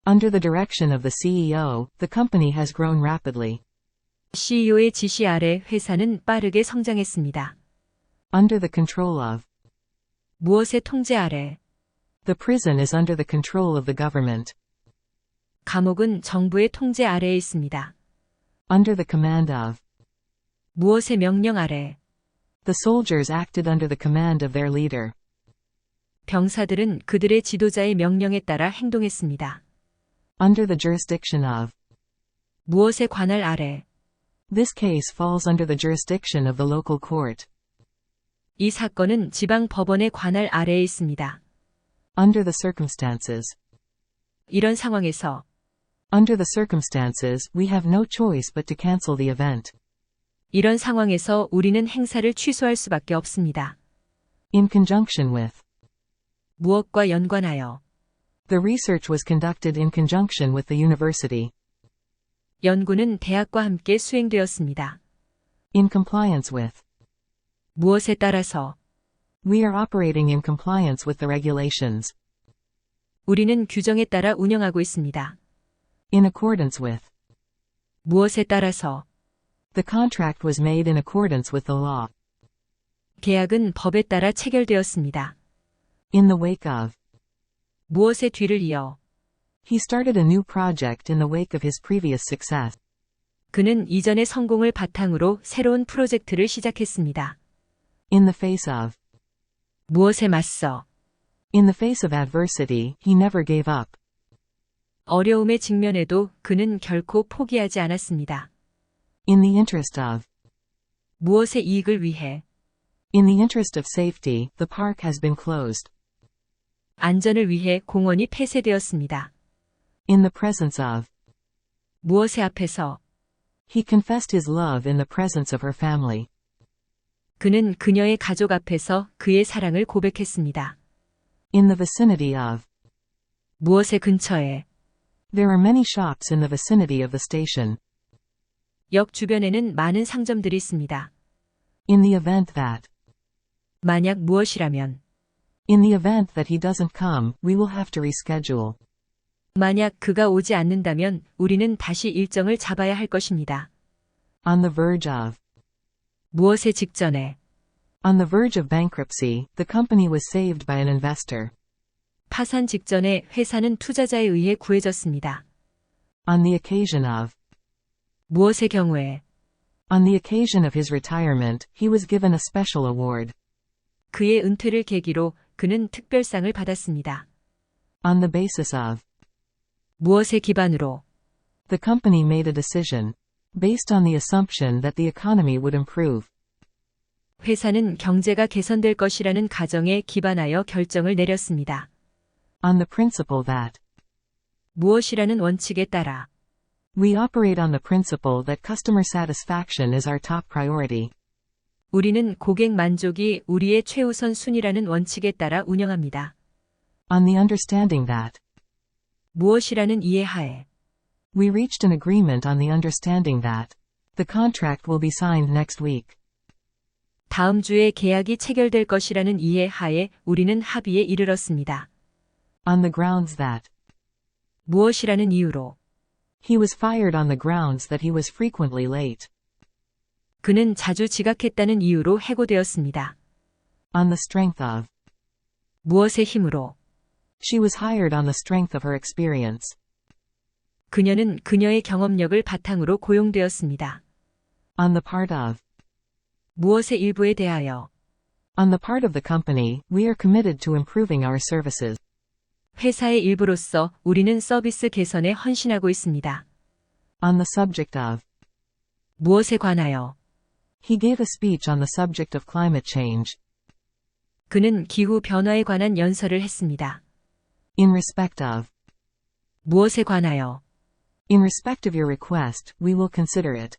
Under the direction of the CEO, the company has grown rapidly. CEO의 지시 아래 회사는 빠르게 성장했습니다. Under the control of. 무엇의 통제 아래. The prison is under the control of the government. 감옥은 정부의 통제 아래에 있습니다. Under the command of. 무엇의 명령 아래. The soldiers acted under the command of their leader. 병사들은 그들의 지도자의 명령에 따라 행동했습니다. Under the jurisdiction of. 무엇의 관할 아래. This case falls under the jurisdiction of the local court. 이 사건은 지방 법원의 관할 아래에 있습니다. Under the circumstances. 이런 상황에서. Under the circumstances, we have no choice but to cancel the event. 이런 상황에서 우리는 행사를 취소할 수밖에 없습니다. In conjunction with. 무엇과 연관하여. The research was conducted in conjunction with the university. 연구는 대학과 함께 수행되었습니다. In compliance with. 무엇에 따라서. We are operating in compliance with the regulations. 우리는 규정에 따라 운영하고 있습니다. In accordance with. 무엇에 따라서. The contract was made in accordance with the law. 계약은 법에 따라 체결되었습니다. In the wake of. 무엇의 뒤를 이어. He started a new project in the wake of his previous success. 그는 이전의 성공을 바탕으로 새로운 프로젝트를 시작했습니다. In the face of. 무엇에 맞서. In the face of adversity, he never gave up. 어려움에 직면해도 그는 결코 포기하지 않았습니다. In the interest of. 무엇의 이익을 위해. In the interest of safety, the park has been closed. 안전을 위해 공원이 폐쇄되었습니다. In the presence of. 무엇의 앞에서. He confessed his love in the presence of her family. 그는 그녀의 가족 앞에서 그의 사랑을 고백했습니다. In the vicinity of. 무엇의 근처에. There are many shops in the vicinity of the station. 역 주변에는 많은 상점들이 있습니다. In the event that. 만약 무엇이라면. In the event that he doesn't come, we will have to reschedule. 만약 그가 오지 않는다면 우리는 다시 일정을 잡아야 할 것입니다. On the verge of. 무엇의 직전에. On the verge of bankruptcy, the company was saved by an investor. 파산 직전에 회사는 투자자에 의해 구해졌습니다. On the occasion of. 무엇의 경우에. On the occasion of his retirement, he was given a special award. 그의 은퇴를 계기로 그는 특별상을 받았습니다. On the basis of. 무엇의 기반으로. The company made a decision. Based on the assumption that the economy would improve. 회사는 경제가 개선될 것이라는 가정에 기반하여 결정을 내렸습니다. On the principle that. 무엇이라는 원칙에 따라. We operate on the principle that customer satisfaction is our top priority. 우리는 고객 만족이 우리의 최우선 순위라는 원칙에 따라 운영합니다. On the understanding that. 무엇이라는 이해하에. We reached an agreement on the understanding that. The contract will be signed next week. 다음 주에 계약이 체결될 것이라는 이해하에 우리는 합의에 이르렀습니다. On the grounds that. 무엇이라는 이유로. He was fired on the grounds that he was frequently late. 그는 자주 지각했다는 이유로 해고되었습니다. On the strength of. 무엇의 힘으로. She was hired on the strength of her experience. 그녀는 그녀의 경험력을 바탕으로 고용되었습니다. On the part of. 무엇의 일부에 대하여. On the part of the company, we are committed to improving our services. 회사의 일부로서 우리는 서비스 개선에 헌신하고 있습니다. On the subject of. 무엇에 관하여. He gave a speech on the subject of climate change. 그는 기후 변화에 관한 연설을 했습니다. In respect of. 무엇에 관하여. In respect of your request, we will consider it.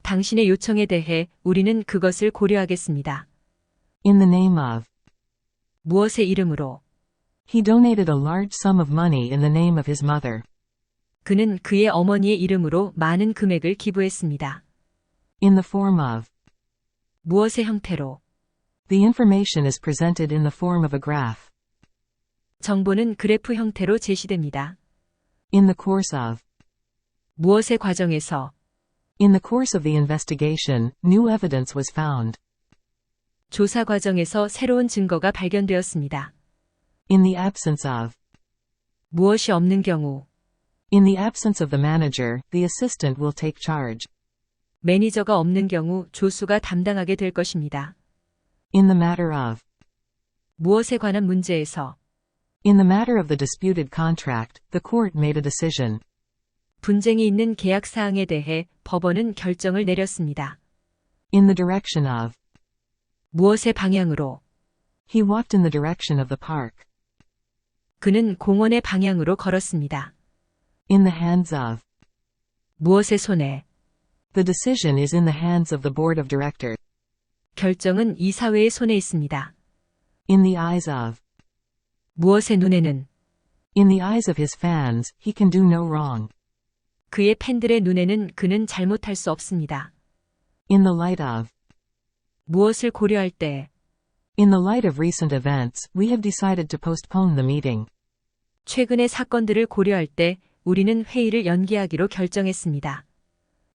당신의 요청에 대해 우리는 그것을 고려하겠습니다. In the name of. 무엇의 이름으로. He donated a large sum of money in the name of his mother. 그는 그의 어머니의 이름으로 많은 금액을 기부했습니다. In the form of. 무엇의 형태로. The information is presented in the form of a graph. 정보는 그래프 형태로 제시됩니다. In the course of. 무엇의 과정에서. In the course of the investigation, new evidence was found. 조사 과정에서 새로운 증거가 발견되었습니다. In the absence of. 무엇이 없는 경우. In the absence of the manager, the assistant will take charge. 매니저가 없는 경우 조수가 담당하게 될 것입니다. In the matter of. 무엇에 관한 문제에서. In the matter of the disputed contract, the court made a decision. 분쟁이 있는 계약 사항에 대해 법원은 결정을 내렸습니다. In the direction of. 무엇의 방향으로. He walked in the direction of the park. 그는 공원의 방향으로 걸었습니다. In the hands of. 무엇의 손에. The decision is in the hands of the board of directors. 결정은 이사회의 손에 있습니다. In the eyes of. 무엇의 눈에는. In the eyes of his fans, he can do no wrong. 그의 팬들의 눈에는 그는 잘못할 수 없습니다. In the light of. 무엇을 고려할 때. In the light of recent events, we have decided to postpone the meeting. 최근의 사건들을 고려할 때 우리는 회의를 연기하기로 결정했습니다.